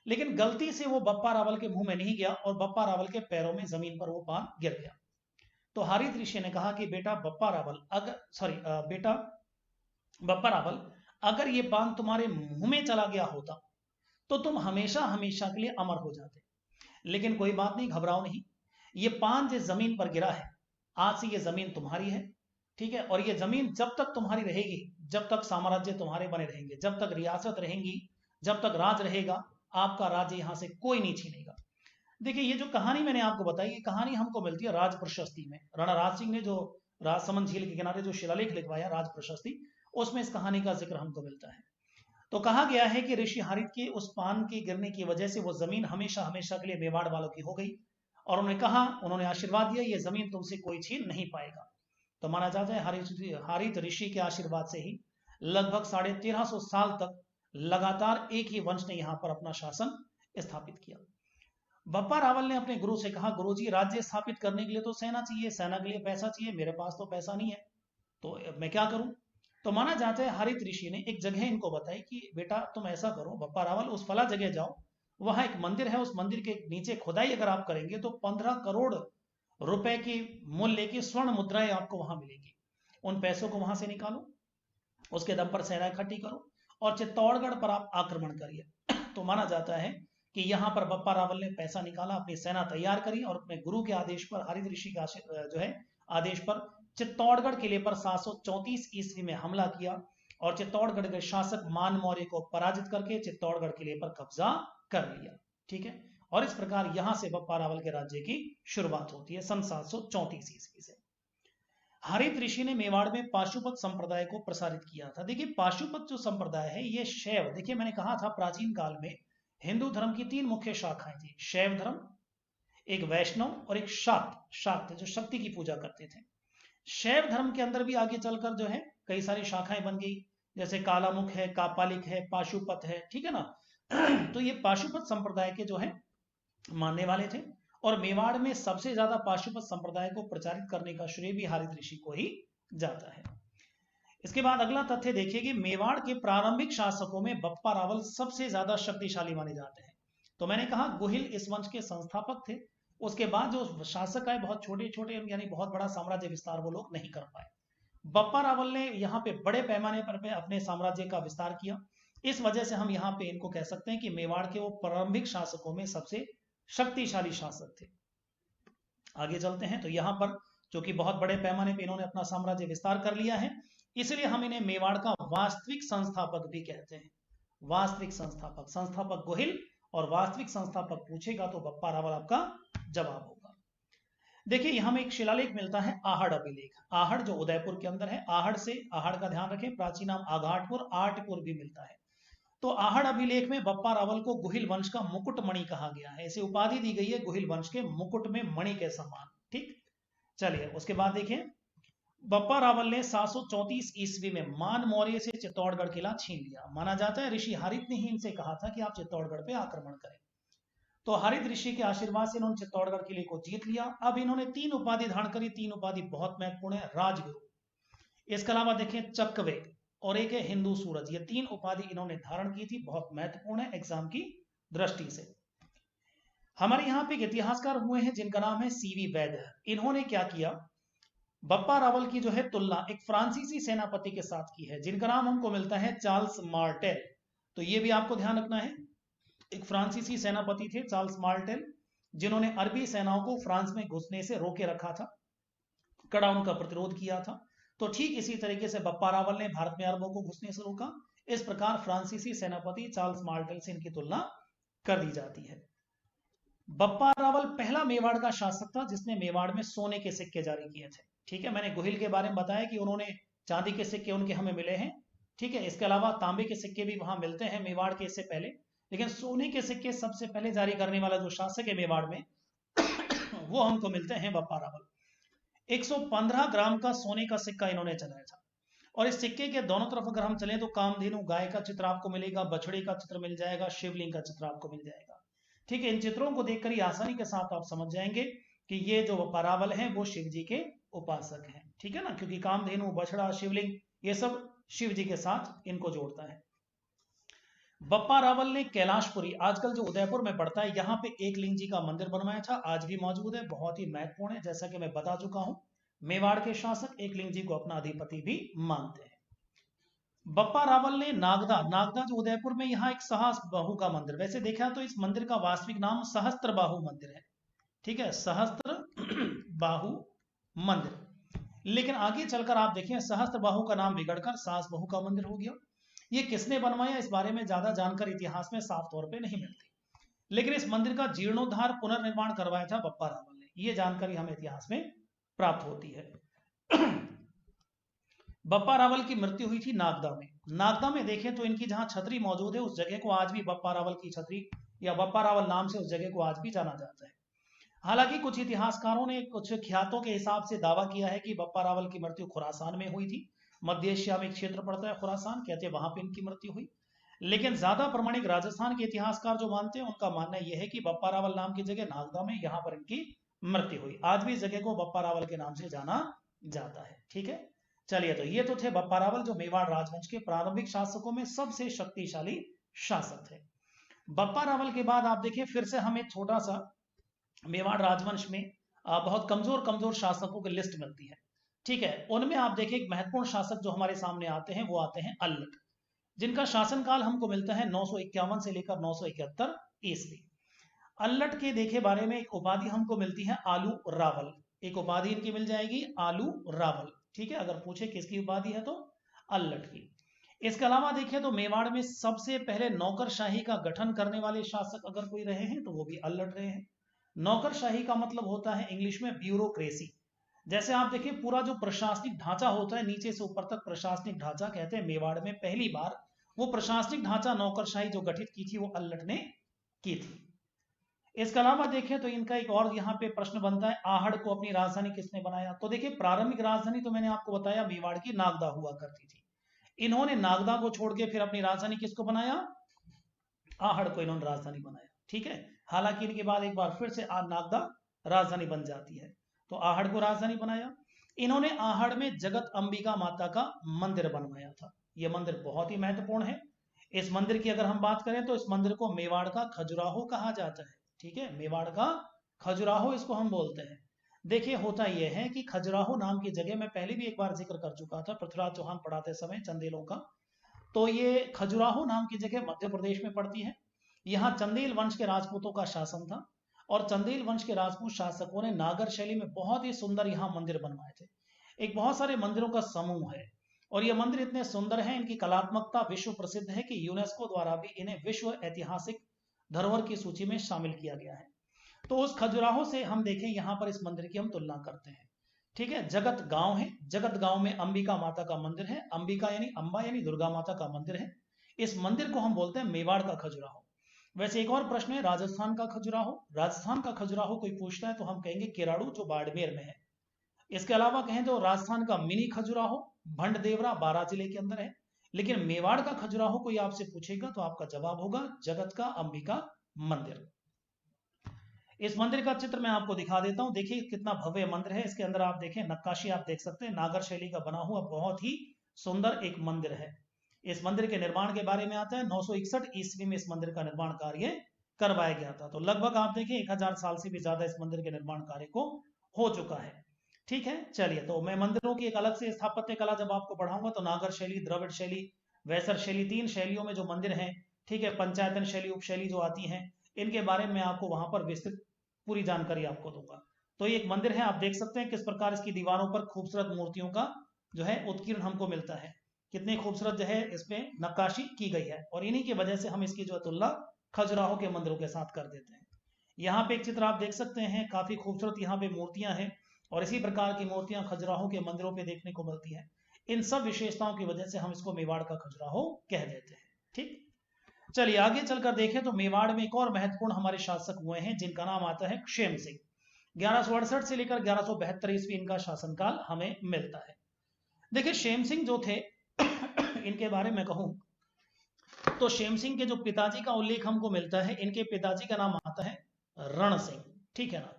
लेकिन गलती से वो बप्पा रावल के मुंह में नहीं गया और बप्पा रावल के पैरों में जमीन पर वो पान गिर गया। तो हारित ऋषि ने कहा कि बेटा बप्पा रावल बेटा बप्पा रावल, अगर ये पान तुम्हारे मुंह में चला गया होता तो तुम हमेशा हमेशा के लिए अमर हो जाते। लेकिन कोई बात नहीं, घबराओ नहीं, ये पान जिस जमीन पर गिरा है, आज से ये जमीन तुम्हारी है। ठीक है, और ये जमीन जब तक तुम्हारी रहेगी, जब तक साम्राज्य तुम्हारे बने रहेंगे, जब तक रियासत रहेंगी, जब तक राज रहेगा, आपका राज्य यहां से कोई नहीं छीनेगा। देखिए ये जो कहानी मैंने आपको बताई, ये कहानी हमको मिलती है राज प्रशस्ति में। राणा राज सिंह ने जो राजसमंद झील के किनारे जो शिलालेख लिखवाया राज प्रशस्ति, उसमें इस कहानी का जिक्र हमको मिलता है। तो कहा गया है कि ऋषि हारित के उस पान के गिरने की वजह से वो जमीन हमेशा हमेशा के लिए मेवाड़ वालों की हो गई, और उन्होंने आशीर्वाद दिया, ये जमीन तुमसे कोई छीन नहीं पाएगा। तो माना जाता है हारित ऋषि के आशीर्वाद से ही लगभग 1350 साल तक लगातार एक ही वंश ने यहाँ पर अपना शासन स्थापित किया। बप्पा रावल ने अपने गुरु से कहा, गुरुजी राज्य स्थापित करने के लिए तो सेना चाहिए, सेना के लिए पैसा चाहिए, मेरे पास तो पैसा नहीं है, तो मैं क्या करूं। तो माना जाता है हारित ऋषि ने एक जगह इनको बताई कि बेटा तुम ऐसा करो बप्पा रावल, उस फला जगह जाओ, वहां एक मंदिर है, उस मंदिर के नीचे खुदाई अगर आप करेंगे तो 15 करोड़ रुपए की मूल्य की स्वर्ण मुद्राएं आपको वहां मिलेगी। उन पैसों को वहां से निकालो, उसके दम पर सेना इकट्ठी करो और चित्तौड़गढ़ पर आप आक्रमण करिए। तो माना जाता है कि यहाँ पर बप्पा रावल ने पैसा निकाला, अपनी सेना तैयार करी, और अपने गुरु के आदेश पर, हारित ऋषि के जो है आदेश पर, चित्तौड़गढ़ किले पर 734 ईस्वी में हमला किया, और चित्तौड़गढ़ के शासक मान मौर्य को पराजित करके चित्तौड़गढ़ किले पर कब्जा कर लिया। ठीक है, और इस प्रकार यहां से बप्पा रावल के राज्य की शुरुआत होती है सन 734 ईस्वी से। हारित ऋषि ने मेवाड़ में पाशुपत संप्रदाय को प्रसारित किया था। देखिए पाशुपत जो संप्रदाय है ये शैव, देखिए मैंने कहा था प्राचीन काल में हिंदू धर्म की 3 मुख्य शाखाएं थी, शैव धर्म, एक वैष्णव और एक शाक्त जो शक्ति की पूजा करते थे। शैव धर्म के अंदर भी आगे चलकर जो है कई सारी शाखाएं बन गई, जैसे कालामुख है, कापालिक है, पाशुपत है। ठीक है ना। तो ये पाशुपत संप्रदाय के जो है मानने वाले थे, और मेवाड़ में सबसे ज्यादा पाशुपत संप्रदाय को प्रचारित करने का श्रेय भी हारित ऋषि को ही जाता है। इसके बाद अगला तथ्य देखिए कि मेवाड़ के प्रारंभिक शासकों में बप्पा रावल सबसे ज्यादा शक्तिशाली माने जाते हैं। तो मैंने कहा गोहिल इस वंश के संस्थापक थे, उसके बाद जो शासक आए बहुत छोटे छोटे, यानी बहुत बड़ा साम्राज्य विस्तार वो लोग नहीं कर पाए। बप्पा रावल ने यहाँ पे बड़े पैमाने पर अपने साम्राज्य का विस्तार किया, इस वजह से हम यहाँ पे इनको कह सकते हैं कि मेवाड़ के वो प्रारंभिक शासकों में सबसे शक्तिशाली शासक थे। आगे चलते हैं, तो यहाँ पर जो कि बहुत बड़े पैमाने पर इन्होंने अपना साम्राज्य विस्तार कर लिया है, इसलिए हम इन्हें मेवाड़ का वास्तविक संस्थापक भी कहते हैं। वास्तविक संस्थापक, संस्थापक गोहिल और वास्तविक संस्थापक पूछेगा तो बप्पा रावल आपका जवाब होगा। देखिए यहां में एक शिलालेख मिलता है आहड़ अभिलेख, आहड़ जो उदयपुर के अंदर है, आहड़ से, आहड़ का ध्यान रखें प्राचीन नाम आघाटपुर, आटपुर भी मिलता है। तो आहड़ अभिलेख में बप्पा रावल को गोहिल वंश का मुकुट मणि कहा गया है, ऐसी उपाधि दी गई है गोहिल वंश के मुकुट में मणि के समान। ठीक, चलिए उसके बाद देखिए बप्पा रावल ने 734 ईस्वी में मान मौर्य से चित्तौड़गढ़ किला छीन लिया। माना जाता है ऋषि हारित ने ही इनसे कहा था कि आप चित्तौड़गढ़ पे आक्रमण करें। तो हरित ऋषि के आशीर्वाद से इन्होंने चित्तौड़गढ़ किले को जीत लिया। अब इन्होंने 3 उपाधि धारण करी, 3 उपाधि बहुत महत्वपूर्ण है। राजगुरु, इसके अलावा देखें चक्रवे और एक है हिंदू सूरज, ये 3 उपाधि इन्होंने धारण की थी, बहुत महत्वपूर्ण है एग्जाम की दृष्टि से। हमारे यहाँ पे एक इतिहासकार हुए हैं जिनका नाम है सीवी वैद्य। इन्होंने क्या किया, बप्पा रावल की जो है तुलना एक फ्रांसीसी सेनापति के साथ की है जिनका नाम हमको मिलता है चार्ल्स मार्टेल। तो ये भी आपको ध्यान रखना है, एक फ्रांसीसी सेनापति थे चार्ल्स मार्टेल, जिन्होंने अरबी सेनाओं को फ्रांस में घुसने से रोके रखा था, कड़ा उनका प्रतिरोध किया था। तो ठीक इसी तरीके से बप्पा रावल ने भारत में अरबों को घुसने से रोका। इस प्रकार फ्रांसीसी सेनापति चार्ल्स मार्टेल से इनकी तुलना कर दी जाती है। बप्पा रावल पहला मेवाड़ का शासक था जिसने मेवाड़ में सोने के सिक्के जारी किए थे। ठीक है, मैंने गोहिल के बारे में बताया कि उन्होंने चांदी के सिक्के उनके हमें मिले हैं। ठीक है, इसके अलावा तांबे के सिक्के भी वहां मिलते हैं मेवाड़ के इससे पहले, लेकिन सोने के सिक्के सबसे पहले जारी करने वाला जो शासक है मेवाड़ में वो हमको मिलते हैं बप्पा रावल। 115 ग्राम का सोने का सिक्का इन्होंने चलाया था। और इस सिक्के के दोनों तरफ अगर हम चलें तो कामधेनु गाय का चित्र आपको मिलेगा, बछड़े का चित्र मिल जाएगा, शिवलिंग का चित्र आपको मिल जाएगा। ठीक है, इन चित्रों को देखकर ही आसानी के साथ आप समझ जाएंगे कि ये जो बप्पा रावल हैं वो शिव जी के उपासक हैं। ठीक है ना, क्योंकि कामधेनु, बछड़ा, शिवलिंग ये सब शिव जी के साथ इनको जोड़ता है। बप्पा रावल ने कैलाशपुरी, आजकल जो उदयपुर में पड़ता है, यहाँ पे एकलिंग जी का मंदिर बनवाया था, आज भी मौजूद है, बहुत ही महत्वपूर्ण है। जैसा कि मैं बता चुका हूं, मेवाड़ के शासक एकलिंग जी को अपना अधिपति भी मानते हैं। बप्पा रावल ने नागदा, नागदा जो उदयपुर में यहाँ एक सहस्त्रबाहु का मंदिर, वैसे देखा तो इस मंदिर का वास्तविक नाम सहस्त्रबाहु मंदिर है। ठीक है, सहस्त्र बाहु मंदिर, लेकिन आगे चलकर आप देखें सहस्त्रबाहु का नाम बिगड़कर सासबाहु का मंदिर हो गया। ये किसने बनवाया, इस बारे में ज्यादा जानकारी इतिहास में साफ तौर पे नहीं मिलती, लेकिन इस मंदिर का जीर्णोद्धार, पुनर्निर्माण करवाया था बप्पा रावल ने, ये जानकारी हमें इतिहास में प्राप्त होती है। बप्पा रावल की मृत्यु हुई थी नागदा में। नागदा में देखें तो इनकी जहां छतरी मौजूद है उस जगह को आज भी बप्पा रावल की छतरी या बप्पा रावल नाम से उस जगह को आज भी जाना जाता है। हालांकि कुछ इतिहासकारों ने कुछ ख्यातों के हिसाब से दावा किया है कि बप्पा रावल की मृत्यु खुरासान में हुई थी। मध्य एशिया में एक क्षेत्र पड़ता है खुरासान, कहते हैं वहां पे इनकी मृत्यु हुई। लेकिन ज्यादा प्रमाणिक राजस्थान के इतिहासकार जो मानते हैं उनका मानना यह है कि बप्पा रावल नाम की जगह नागदा में यहाँ पर इनकी मृत्यु हुई। आज भी इस जगह को बप्पा रावल के नाम से जाना जाता है। ठीक है, चलिए, तो ये तो थे बप्पा रावल जो मेवाड़ राजवंश के प्रारंभिक शासकों में सबसे शक्तिशाली शासक थे। बप्पा रावल के बाद आप देखिए फिर से हमें छोटा सा मेवाड़ राजवंश में बहुत कमजोर कमजोर शासकों की लिस्ट मिलती है। ठीक है, उनमें आप देखिए एक महत्वपूर्ण शासक जो हमारे सामने आते हैं वो आते हैं अल्लट, जिनका शासनकाल हमको मिलता है 951 से लेकर 971 ईस्वी। अल्लट के देखे बारे में एक उपाधि हमको मिलती है आलू रावल, एक उपाधि इनकी मिल जाएगी आलू रावल। ठीक है, अगर पूछे किसकी उपाधि है तो अल्लट की। इसके अलावा देखिए तो मेवाड़ में सबसे पहले नौकरशाही का गठन करने वाले शासक अगर कोई रहे हैं तो वो भी अल्लट रहे हैं। नौकरशाही का मतलब होता है इंग्लिश में ब्यूरोक्रेसी। जैसे आप देखिए पूरा जो प्रशासनिक ढांचा होता है नीचे से ऊपर तक प्रशासनिक ढांचा कहते हैं, मेवाड़ में पहली बार वो प्रशासनिक ढांचा नौकरशाही जो गठित की थी वो अल्लट ने की थी। इसके अलावा देखें तो इनका एक और यहाँ पे प्रश्न बनता है, आहड़ को अपनी राजधानी किसने बनाया। तो देखिए प्रारंभिक राजधानी तो मैंने आपको बताया मेवाड़ की नागदा हुआ करती थी। इन्होंने नागदा को छोड़ के फिर अपनी राजधानी किसको बनाया, आहड़ को इन्होंने राजधानी बनाया। ठीक है, हालांकि इनके बाद एक बार फिर से नागदा राजधानी बन जाती है, तो आहड़ को राजधानी बनाया। इन्होंने आहड़ में जगत अंबिका माता का मंदिर बनवाया था। यह मंदिर बहुत ही महत्वपूर्ण है। इस मंदिर की अगर हम बात करें तो इस मंदिर को मेवाड़ का खजुराहो कहा जाता है। ठीक है, मेवाड़ का खजुराहो इसको हम बोलते हैं। देखिए होता यह है कि खजुराहो नाम की जगह मैं पहले भी एक बार जिक्र कर चुका था पृथ्वीराज चौहान पढ़ाते समय चंदेलों का, तो ये खजुराहो नाम की जगह मध्य प्रदेश में पड़ती है। यहाँ चंदेल वंश के राजपूतों का शासन था और चंदेल वंश के राजपूत शासकों ने नागर शैली में बहुत ही सुंदर यहाँ मंदिर बनवाए थे। एक बहुत सारे मंदिरों का समूह है और ये मंदिर इतने सुंदर हैं, इनकी कलात्मकता विश्व प्रसिद्ध है कि यूनेस्को द्वारा भी इन्हें विश्व ऐतिहासिक धरोहर की सूची में शामिल किया गया है। तो उस खजुराहो से हम देखें यहाँ पर इस मंदिर की हम तुलना करते हैं। ठीक है, जगत गांव है, जगत गांव में अंबिका माता का मंदिर है। अंबिका यानी अंबा यानी दुर्गा माता का मंदिर है। इस मंदिर को हम बोलते हैं मेवाड़ का खजुराहो। वैसे एक और प्रश्न है राजस्थान का खजुराहो। राजस्थान का खजुराहो कोई पूछता है तो हम कहेंगे केराड़ू जो बाड़मेर में है। इसके अलावा कहें तो राजस्थान का मिनी खजुराहो भंडदेवरा बारां जिले के अंदर है। लेकिन मेवाड़ का खजुराहो कोई आपसे पूछेगा तो आपका जवाब होगा जगत का अंबिका मंदिर। इस मंदिर का चित्र मैं आपको दिखा देता हूं। देखिए कितना भव्य मंदिर है। इसके अंदर आप देखें नक्काशी आप देख सकते हैं, नागर शैली का बना हुआ बहुत ही सुंदर एक मंदिर है। इस मंदिर के निर्माण के बारे में आता है 961 ईस्वी में इस मंदिर का निर्माण कार्य करवाया गया था। तो लगभग आप देखें 1000 साल से भी ज्यादा इस मंदिर के निर्माण कार्य को हो चुका है। ठीक है, चलिए, तो मैं मंदिरों की एक अलग से स्थापत्य कला जब आपको पढ़ाऊंगा तो नागर शैली, द्रविड़ शैली, वैसर शैली, 3 शैलियों में जो मंदिर हैं, ठीक है, पंचायतन शैली, उपशैली जो आती हैं, इनके बारे में आपको वहां पर विस्तृत पूरी जानकारी आपको दूंगा। तो ये एक मंदिर है, आप देख सकते हैं किस प्रकार इसकी दीवारों पर खूबसूरत मूर्तियों का जो है उत्कीर्ण हमको मिलता है। कितनी खूबसूरत जो है इसमें नक्काशी की गई है, और इन्हीं की वजह से हम इसकी जो तुलना खजुराहो के मंदिरों के साथ कर देते हैं। यहाँ पे एक चित्र आप देख सकते हैं, काफी खूबसूरत यहाँ पे मूर्तियां हैं, और इसी प्रकार की मूर्तियां खजुराहो के मंदिरों पे देखने को मिलती है। इन सब विशेषताओं की वजह से हम इसको मेवाड़ का खजुराहो कह देते हैं। ठीक, चलिए आगे चलकर देखें तो मेवाड़ में एक और महत्वपूर्ण हमारे शासक हुए हैं जिनका नाम आता है क्षेम सिंह। 1168 से लेकर 1172 ईस्वी इनका शासनकाल हमें मिलता है। देखिए क्षेम सिंह जो थे इनके बारे में कहूं तो क्षेम सिंह के जो पिताजी का उल्लेख हमको मिलता है, इनके पिताजी का नाम आता है रण सिंह। ठीक है ना,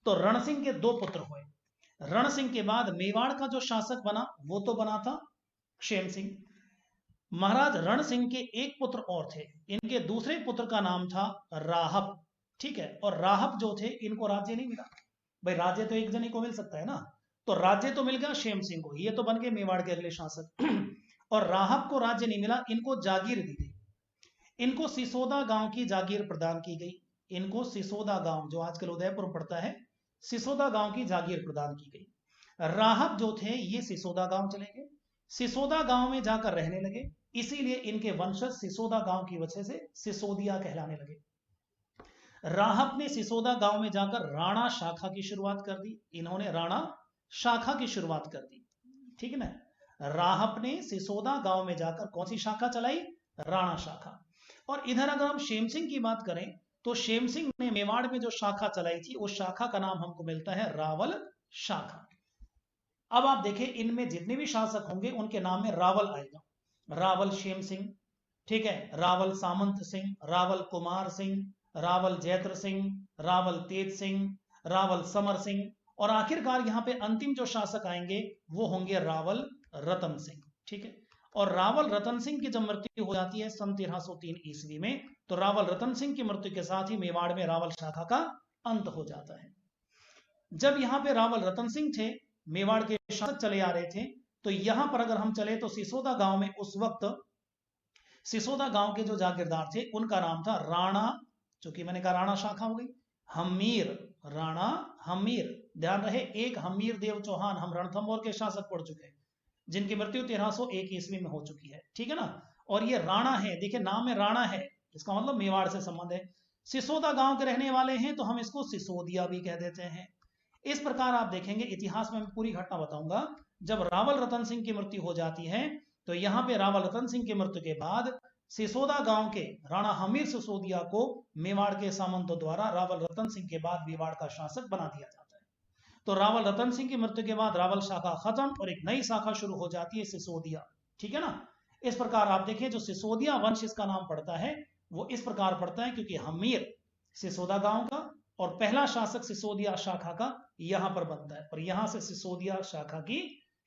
तो रण सिंह के 2 पुत्र हुए। रण सिंह के बाद मेवाड़ का जो शासक बना वो तो बना था क्षेम सिंह। महाराज रण सिंह के एक पुत्र और थे, इनके दूसरे पुत्र का नाम था राहप। ठीक है, और राहप जो थे इनको राज्य नहीं मिला। भाई राज्य तो एक जने को मिल सकता है ना, तो राज्य तो मिल गया क्षेम सिंह को, ये तो बन गए मेवाड़ के अगले शासक। और राहप को राज्य नहीं मिला, इनको जागीर दी गई। इनको सिसोदा गांव की जागीर प्रदान की गई। इनको सिसोदा गांव जो आजकल उदयपुर पड़ता है, सिसोदा गांव की जागीर प्रदान की गई। राहब जो थे ये सिसोदा गांव चले गए, सिसोदा गांव में जाकर रहने लगे, इसीलिए इनके वंशज सिसोदा गांव की वजह से सिसोदिया कहलाने लगे। राहब ने सिसोदा गांव में जाकर राणा शाखा की शुरुआत कर दी। इन्होंने राणा शाखा की शुरुआत कर दी। ठीक है ना, राहब ने सिसोदा गांव में जाकर कौन सी शाखा चलाई? राणा शाखा। और इधर अगर हम क्षेम सिंह की बात करें तो क्षेम सिंह ने मेवाड़ में जो शाखा चलाई थी उस शाखा का नाम हमको मिलता है रावल शाखा। अब आप देखें इनमें जितने भी शासक होंगे उनके नाम में रावल आएगा। रावल क्षेम सिंह, ठीक है, रावल सामंत सिंह, रावल कुमार सिंह, रावल जैत्र सिंह, रावल तेज सिंह, रावल समर सिंह, और आखिरकार यहां पे अंतिम जो शासक आएंगे वो होंगे रावल रतन सिंह। ठीक है, और रावल रतन सिंह की जब मृत्यु हो जाती है सन 1303 ईस्वी में, तो रावल रतन सिंह की मृत्यु के साथ ही मेवाड़ में रावल शाखा का अंत हो जाता है। जब यहाँ पे रावल रतन सिंह थे, मेवाड़ के शासक चले आ रहे थे, तो यहां पर अगर हम चले तो सिसोदा गांव में उस वक्त सिसोदा गांव के जो जागीरदार थे उनका नाम था राणा, चूंकि मैंने कहा राणा शाखा हो गई, हमीर, राणा हमीर। ध्यान रहे, एक हमीर देव चौहान हम रणथंभौर के शासक पढ़ चुके हैं जिनकी मृत्यु 1301 ईस्वी में हो चुकी है। ठीक है ना, और ये राणा है, देखिए नाम में राणा है, इसका मतलब मेवाड़ से संबंध है। सिसोदा गांव के रहने वाले हैं तो हम इसको सिसोदिया भी कह देते हैं। इस प्रकार आप देखेंगे इतिहास में मैं पूरी घटना बताऊंगा। जब रावल रतन सिंह की मृत्यु हो जाती है तो यहाँ पे रावल रतन सिंह की मृत्यु के बाद सिसोदा गांव के राणा हमीर सिसोदिया को मेवाड़ के सामंतों द्वारा रावल रतन सिंह के बाद मेवाड़ का शासक बना दिया जाता है। तो रावल रतन सिंह की मृत्यु के बाद रावल शाखा खत्म और एक नई शाखा शुरू हो जाती है सिसोदिया। ठीक है ना, इस प्रकार आप देखें जो सिसोदिया वंश इसका नाम पड़ता है वो इस प्रकार पड़ता है क्योंकि हमीर सिसोदा गांव का और पहला शासक सिसोदिया शाखा का यहां पर बनता है, और यहां से सिसोदिया शाखा की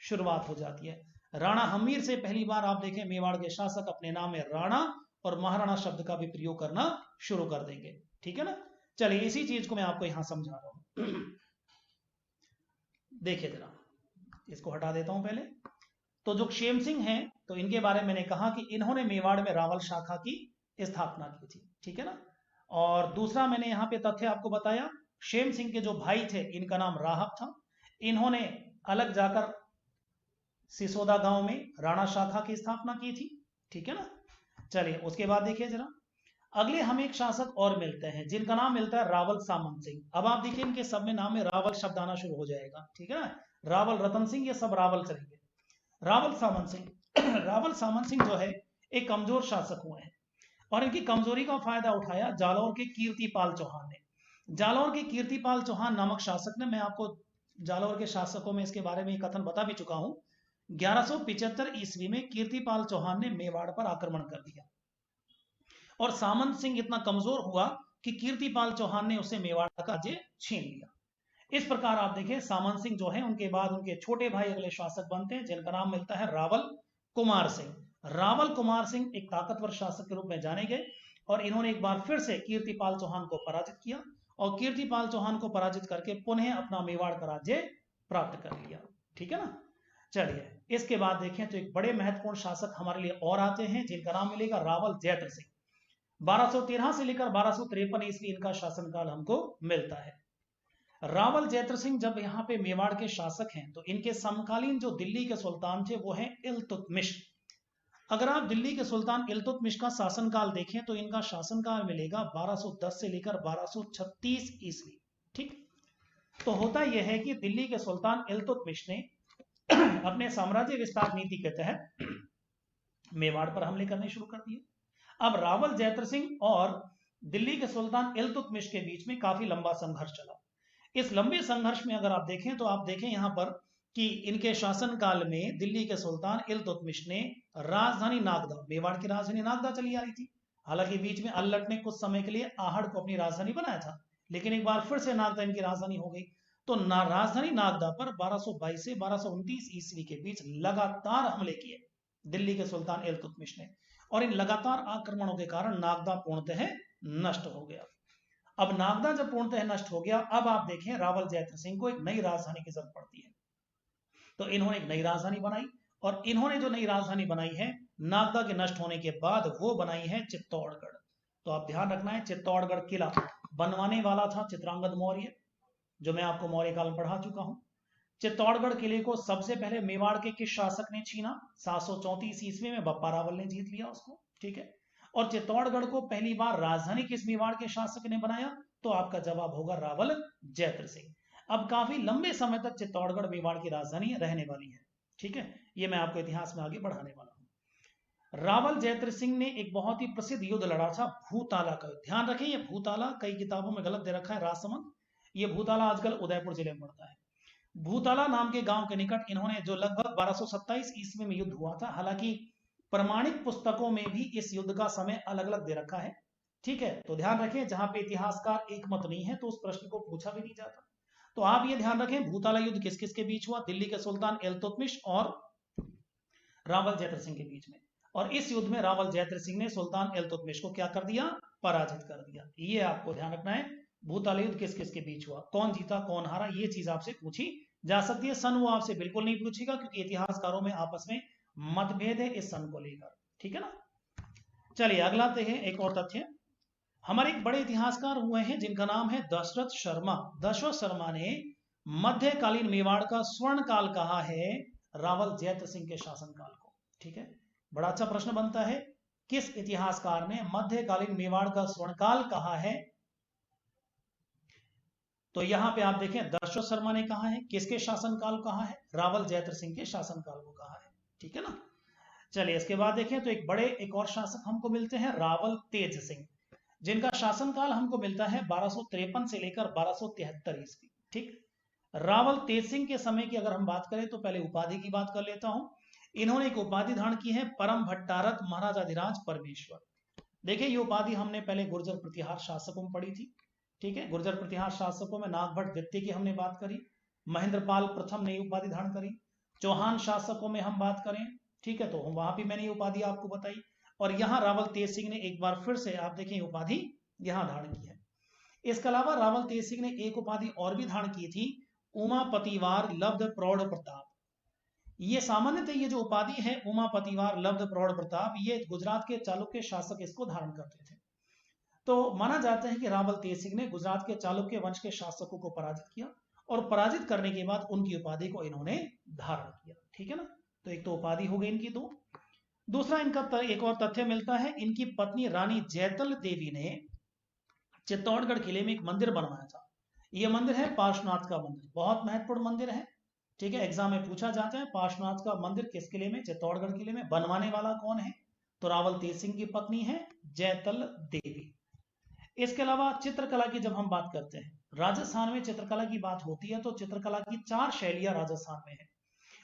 शुरुआत हो जाती है। राणा हमीर से पहली बार आप देखें मेवाड़ के शासक अपने नाम में राणा और महाराणा शब्द का भी प्रयोग करना शुरू कर देंगे। ठीक है ना, चलिए इसी चीज को मैं आपको यहां समझा रहा हूं। देखिए जरा, इसको हटा देता हूं पहले। तो जो क्षेम सिंह हैं तो इनके बारे में मैंने कहा कि इन्होंने मेवाड़ में रावल शाखा की स्थापना की थी। ठीक है ना, और दूसरा मैंने यहाँ पे तथ्य आपको बताया, क्षेम सिंह के जो भाई थे इनका नाम राहब था। इन्होंने अलग जाकर सिसोदा गांव में राणा शाखा की स्थापना की थी। ठीक है ना, चलिए उसके बाद देखिए जरा, अगले हमें एक शासक और मिलते हैं जिनका नाम मिलता है रावल सामंत सिंह। अब आप देखिए इनके सब में नाम में रावल शब्द आना शुरू हो जाएगा। ठीक है ना, रावल रतन सिंह ये सब रावल चलेंगे। रावल सामंत सिंह रावल सामंत सिंह जो है एक कमजोर शासक हुए हैं, और इनकी कमजोरी का फायदा उठाया जालौर के कीर्तिपाल चौहान ने। जालौर के कीर्तिपाल चौहान नामक शासक ने, मैं आपको जालौर के शासकों में इसके बारे में कथन बता भी चुका हूं, 1175 ईस्वी में कीर्तिपाल चौहान ने मेवाड़ पर आक्रमण कर दिया और सामंत सिंह इतना कमजोर हुआ कि कीर्तिपाल चौहान ने उससे मेवाड़ का राज्य छीन लिया। इस प्रकार आप देखिए सामंत सिंह जो है उनके बाद उनके छोटे भाई अगले शासक बनते हैं, जिनका नाम मिलता है रावल कुमार सिंह। रावल कुमार सिंह एक ताकतवर शासक के रूप में जाने गए और इन्होंने एक बार फिर से कीर्तिपाल चौहान को पराजित किया और कीर्तिपाल चौहान को पराजित करके पुनः अपना मेवाड़ का राज्य प्राप्त कर लिया। ठीक है ना। चलिए इसके बाद देखें तो एक बड़े महत्वपूर्ण शासक हमारे लिए और आते हैं, जिनका नाम मिलेगा रावल जैत्र सिंह। 1213 से लेकर 1253 ईस्वी इनका शासनकाल हमको मिलता है। रावल जैत्र सिंह जब यहाँ पे मेवाड़ के शासक हैं तो इनके समकालीन जो दिल्ली के सुल्तान थे वो हैं इल्तुतमिश। अगर आप दिल्ली के सुल्तान इल्तुतमिश का शासनकाल देखें तो इनका शासनकाल मिलेगा 1210 से लेकर 1236 ईस्वी। ठीक। तो होता यह है कि दिल्ली के सुल्तान इल्तुतमिश ने अपने साम्राज्य विस्तार नीति के तहत मेवाड़ पर हमले करने शुरू कर दिए। अब रावल जैत्र सिंह और दिल्ली के सुल्तान इल्तुतमिश के बीच में काफी लंबा संघर्ष चला। इस लंबे संघर्ष में अगर आप देखें तो आप देखें यहां पर कि इनके शासनकाल में दिल्ली के सुल्तान इल्तुतमिश ने राजधानी नागदा, मेवाड़ की राजधानी नागदा चली आ रही थी। हालांकि बीच में अल्लट ने कुछ समय के लिए आहड़ को अपनी राजधानी बनाया था, लेकिन एक बार फिर से नागदा इनकी राजधानी हो गई। तो राजधानी नागदा पर 1222 से 1229 ईस्वी के बीच लगातार हमले किए दिल्ली के सुल्तान इल्तुतमिश ने, और इन लगातार आक्रमणों के कारण नागदा पूर्णतः नष्ट हो गया। अब नागदा जब पूर्णतः नष्ट हो गया, अब आप देखें रावल जैत्र सिंह को एक नई राजधानी की जरूरत पड़ती है। तो इन्होंने एक नई राजधानी बनाई, और इन्होंने जो नई राजधानी बनाई है नागदा के नष्ट होने के बाद वो बनाई है चित्तौड़गढ़। तो आप ध्यान रखना है, चित्तौड़गढ़ किला बनवाने वाला था चित्रांगद मौर्य, जो मैं आपको मौर्य काल में पढ़ा चुका हूं। चित्तौड़गढ़ किले को सबसे पहले मेवाड़ के किस शासक ने छीना? 734 ईस्वी में बप्पा रावल ने जीत लिया उसको। ठीक है। और चित्तौड़गढ़ को पहली बार राजधानी किस मेवाड़ के शासक ने बनाया? तो आपका जवाब होगा रावल जैत्र सिंह। अब काफी लंबे समय तक चित्तौड़गढ़ मेवाड़ की राजधानी रहने वाली है। ठीक है, ये मैं आपको इतिहास में आगे बढ़ाने वाला हूं। रावल जैत्र सिंह ने एक बहुत ही प्रसिद्ध युद्ध लड़ा था भूताला का। ध्यान रखें, ये भूताला कई किताबों में गलत दे रखा है राजसमंद, ये भूताला आजकल उदयपुर जिले में पड़ता है। भूताला नाम के गांव के निकट इन्होंने जो लगभग 1227 ईस्वी में युद्ध हुआ था, हालांकि प्रमाणिक पुस्तकों में भी इस युद्ध का समय अलग अलग दे रखा है। ठीक है, तो ध्यान रखें, जहां पे इतिहासकार एक मत नहीं है तो उस प्रश्न को पूछा भी नहीं जाता। तो आप ये ध्यान रखें, भूताला युद्ध किस किस के बीच हुआ? दिल्ली के सुल्तान इल्तुतमिश और रावल जैत्र सिंह के बीच में। और इस युद्ध में रावल जैत्र सिंह ने सुल्तान इल्तुतमिश को क्या कर दिया? पराजित कर दिया। ये आपको ध्यान रखना है, भूताला युद्ध किस किस के बीच हुआ, कौन जीता कौन हारा, ये चीज आपसे पूछी जा सकती है। सन वो आपसे बिल्कुल नहीं पूछेगा, क्योंकि इतिहासकारों में आपस में मतभेद है इस सन को लेकर। ठीक है ना। चलिए अगला देखें एक और तथ्य। हमारे एक बड़े इतिहासकार हुए हैं जिनका नाम है दशरथ शर्मा। दशरथ शर्मा ने मध्यकालीन मेवाड़ का स्वर्ण काल कहा है रावल जैत्र सिंह के शासनकाल को। ठीक है, बड़ा अच्छा प्रश्न बनता है, किस इतिहासकार ने मध्यकालीन मेवाड़ का स्वर्णकाल कहा है? तो यहां पे आप देखें दशरथ शर्मा ने कहा है। किसके शासनकाल कहा है? रावल जैत्र सिंह के शासनकाल को कहा है। ठीक है ना। चलिए इसके बाद देखें तो एक और शासक हमको मिलते हैं रावल तेज सिंह, जिनका शासनकाल हमको मिलता है 1253 से लेकर 1273 ईस्वी। ठीक। रावल तेज सिंह के समय की अगर हम बात करें तो पहले उपाधि की बात कर लेता हूं। इन्होंने एक उपाधि धारण की है परम भट्टारक महाराजाधिराज परमेश्वर। देखिए ये उपाधि हमने पहले गुर्जर प्रतिहार शासकों में पढ़ी थी। ठीक है, गुर्जर प्रतिहार शासकों में नागभट्ट द्वितीय की हमने बात करी, महेंद्रपाल प्रथम ने उपाधि धारण करी। चौहान शासकों में हम बात करें, ठीक है, तो वहां भी मैंने उपाधि आपको बताई। और यहाँ रावल तेज सिंह ने एक बार फिर से आप देखें उपाधि यहां धारण की है। इसके अलावा रावल तेज सिंह ने एक उपाधि और भी धारण की थी, उमापतिवार लब्ध प्रौढ़ प्रताप। ये सामान्यतः ये जो उपाधि है उमापतिवार लब्ध प्रौढ़ प्रताप, ये गुजरात के चालुक्य शासक इसको धारण करते थे। तो माना जाता है कि रावल तेज सिंह ने गुजरात के चालुक्य वंश के शासकों को पराजित किया, और पराजित करने के बाद उनकी उपाधि को इन्होंने धारण किया। ठीक है ना। तो एक तो उपाधि हो गई इनकी दो। दूसरा इनका एक और तथ्य मिलता है, इनकी पत्नी रानी जैतल देवी ने चित्तौड़गढ़ किले में एक मंदिर बनवाया था। यह मंदिर है पार्श्वनाथ का मंदिर, बहुत महत्वपूर्ण मंदिर है। ठीक है, एग्जाम में पूछा जाता है पार्श्वनाथ का मंदिर किस किले में? चित्तौड़गढ़ किले में। बनवाने वाला कौन है? तो रावल तेज सिंह की पत्नी है जैतल देवी। इसके अलावा चित्रकला की जब हम बात करते हैं, राजस्थान में चित्रकला की बात होती है तो चित्रकला की 4 शैलियां राजस्थान में है।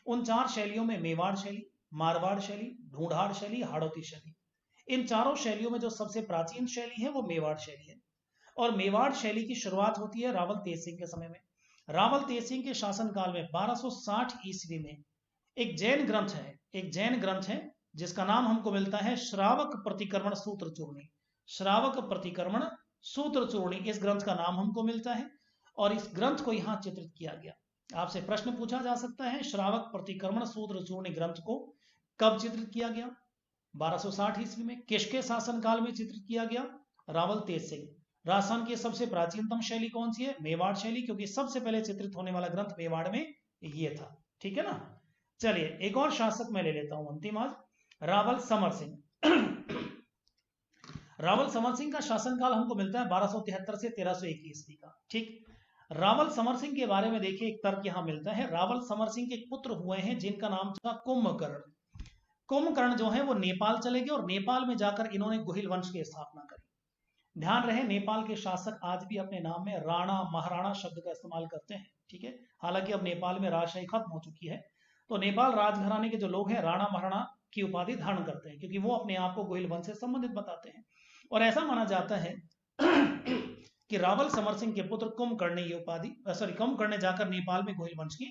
उन 4 शैलियों में मेवाड़ शैली, मारवाड़ शैली, ढूंढाड़ शैली, हाड़ौती शैली, इन चारों शैलियों में जो सबसे प्राचीन शैली है वो मेवाड़ शैली है। और मेवाड़ शैली की शुरुआत होती है रावल तेज सिंह के समय में। रावल तेज सिंह के शासनकाल में 1260 ईस्वी में एक जैन ग्रंथ है जिसका नाम हमको मिलता है श्रावक प्रतिक्रमण सूत्र चूर्णी। श्रावक प्रतिक्रमण सूत्र चूर्णी, इस ग्रंथ का नाम हमको मिलता है और इस ग्रंथ को यहां चित्रित किया गया। आपसे प्रश्न पूछा जा सकता है श्रावक प्रतिक्रमण सूत्र चूर्णी ग्रंथ को कब चित्रित किया गया? 1260 ईस्वी में। किसके शासनकाल में चित्रित किया गया? रावल तेज सिंह। राजस्थान की सबसे प्राचीनतम शैली कौन सी है? मेवाड़ शैली, क्योंकि सबसे पहले चित्रित होने वाला ग्रंथ मेवाड़ में ये था। ठीक है ना। चलिए एक और शासक मैं ले लेता हूं अंतिम आज, रावल समर सिंह। रावल समर सिंह का शासनकाल हमको मिलता है 1273 से 1301 ईस्वी का। ठीक। रावल समर सिंह के बारे में देखिए एक तर्क यहां मिलता है। रावल समर सिंह के पुत्र हुए हैं जिनका नाम था कुंभकर्ण। कुंभकर्ण जो है वो नेपाल चले गए और नेपाल में जाकर इन्होंने गुहिल वंश की स्थापना करी। ध्यान रहे नेपाल के शासक आज भी अपने नाम में राणा महाराणा शब्द का इस्तेमाल करते हैं। ठीक है। हालांकि अब नेपाल में राजशाही खत्म हो चुकी है, तो नेपाल राजघराने के जो लोग हैं राणा महाराणा की उपाधि धारण करते हैं क्योंकि वो अपने आप को गोहिल वंश से संबंधित बताते हैं। और ऐसा माना जाता है कि रावल समर सिंह के पुत्र कुंभकर्ण ने ये उपाधि कुंभकर्ण ने जाकर नेपाल में गोहिल वंश की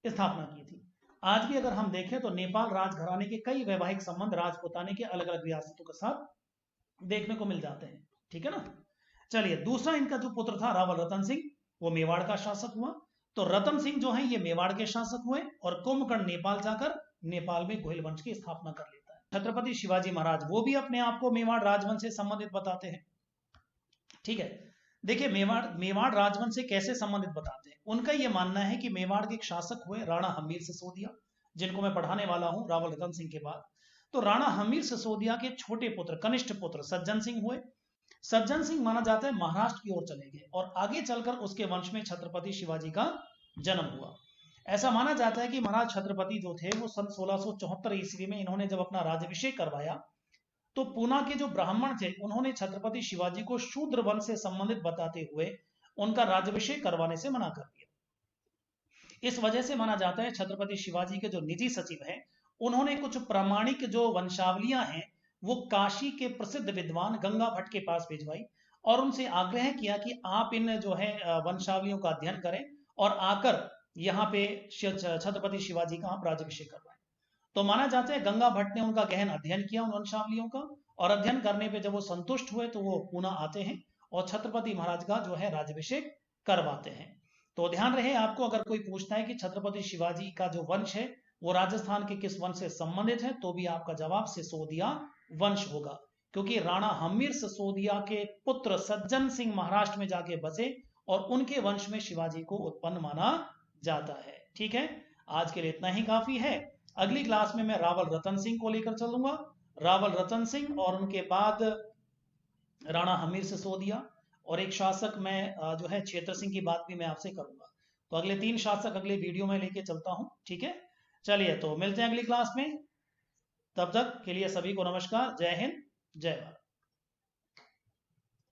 स्थापना की थी। आज भी अगर हम देखें तो नेपाल राजघराने के कई वैवाहिक संबंध राजपुताने के अलग अलग रियासतों के साथ देखने को मिल जाते हैं। ठीक है ना। चलिए दूसरा इनका जो पुत्र था रावल रतन सिंह, वो मेवाड़ का शासक हुआ। तो रतन सिंह जो है ये मेवाड़ के शासक हुए और कुंभकर्ण नेपाल जाकर नेपाल में गोहिल वंश की स्थापना कर लेता है। छत्रपति शिवाजी महाराज वो भी अपने आप को मेवाड़ राजवंश से संबंधित बताते हैं। ठीक है। देखिए मेवाड़ राजवंश से कैसे संबंधित बताते हैं। उनका यह मानना है कि मेवाड़ के एक शासक हुए राणा हमीर सिसोदिया, जिनको मैं पढ़ाने वाला हूं रावल रतन सिंह के बाद। तो राणा हमीर सिसोदिया के छोटे पुत्र कनिष्ठ पुत्र सज्जन सिंह हुए। सज्जन सिंह माना जाता है महाराष्ट्र की ओर चले गए और आगे चलकर उसके वंश में छत्रपति शिवाजी का जन्म हुआ। ऐसा माना जाता है कि महाराज छत्रपति जो थे वो सन 1674 ईस्वी में इन्होंने जब अपना राज्याभिषेक करवाया तो पूना के जो ब्राह्मण थे उन्होंने छत्रपति शिवाजी को शूद्र वंश से संबंधित बताते हुए उनका राज्याभिषेक करवाने से मना कर दिया। इस वजह से माना जाता है छत्रपति शिवाजी के जो निजी सचिव हैं उन्होंने कुछ प्रामाणिक जो वंशावलियां हैं वो काशी के प्रसिद्ध विद्वान गंगा भट्ट के पास भिजवाई और उनसे आग्रह किया कि आप इन जो है वंशावलियों का अध्ययन करें और आकर यहाँ पे छत्रपति शिवाजी का आप राज्याभिषेक करवाएं। तो माना जाता है गंगा भट्ट ने उनका गहन अध्ययन किया उन वंशावलियों का और अध्ययन करने पे जब वो संतुष्ट हुए तो वो पूना आते हैं और छत्रपति महाराज का जो है राज्याभिषेक करवाते हैं। तो ध्यान रहे आपको अगर कोई पूछता है कि छत्रपति शिवाजी का जो वंश है वो राजस्थान के किस वंश से संबंधित है तो भी आपका जवाब सिसोदिया वंश होगा, क्योंकि राणा हमीर सिसोदिया के पुत्र सज्जन सिंह महाराष्ट्र में जाके बसे और उनके वंश में शिवाजी को उत्पन्न माना जाता है। ठीक है। आज के लिए इतना ही काफी है। अगली क्लास में मैं रावल रतन सिंह को लेकर चलूंगा। रावल रतन सिंह और उनके बाद राणा हमीर सिसोदिया और एक शासक मैं जो है क्षेत्र सिंह की बात भी मैं आपसे करूंगा। तो अगले 3 शासक अगले वीडियो में लेके चलता हूं। ठीक है। चलिए तो मिलते हैं अगली क्लास में। तब तक के लिए सभी को नमस्कार। जय हिंद, जय भारत।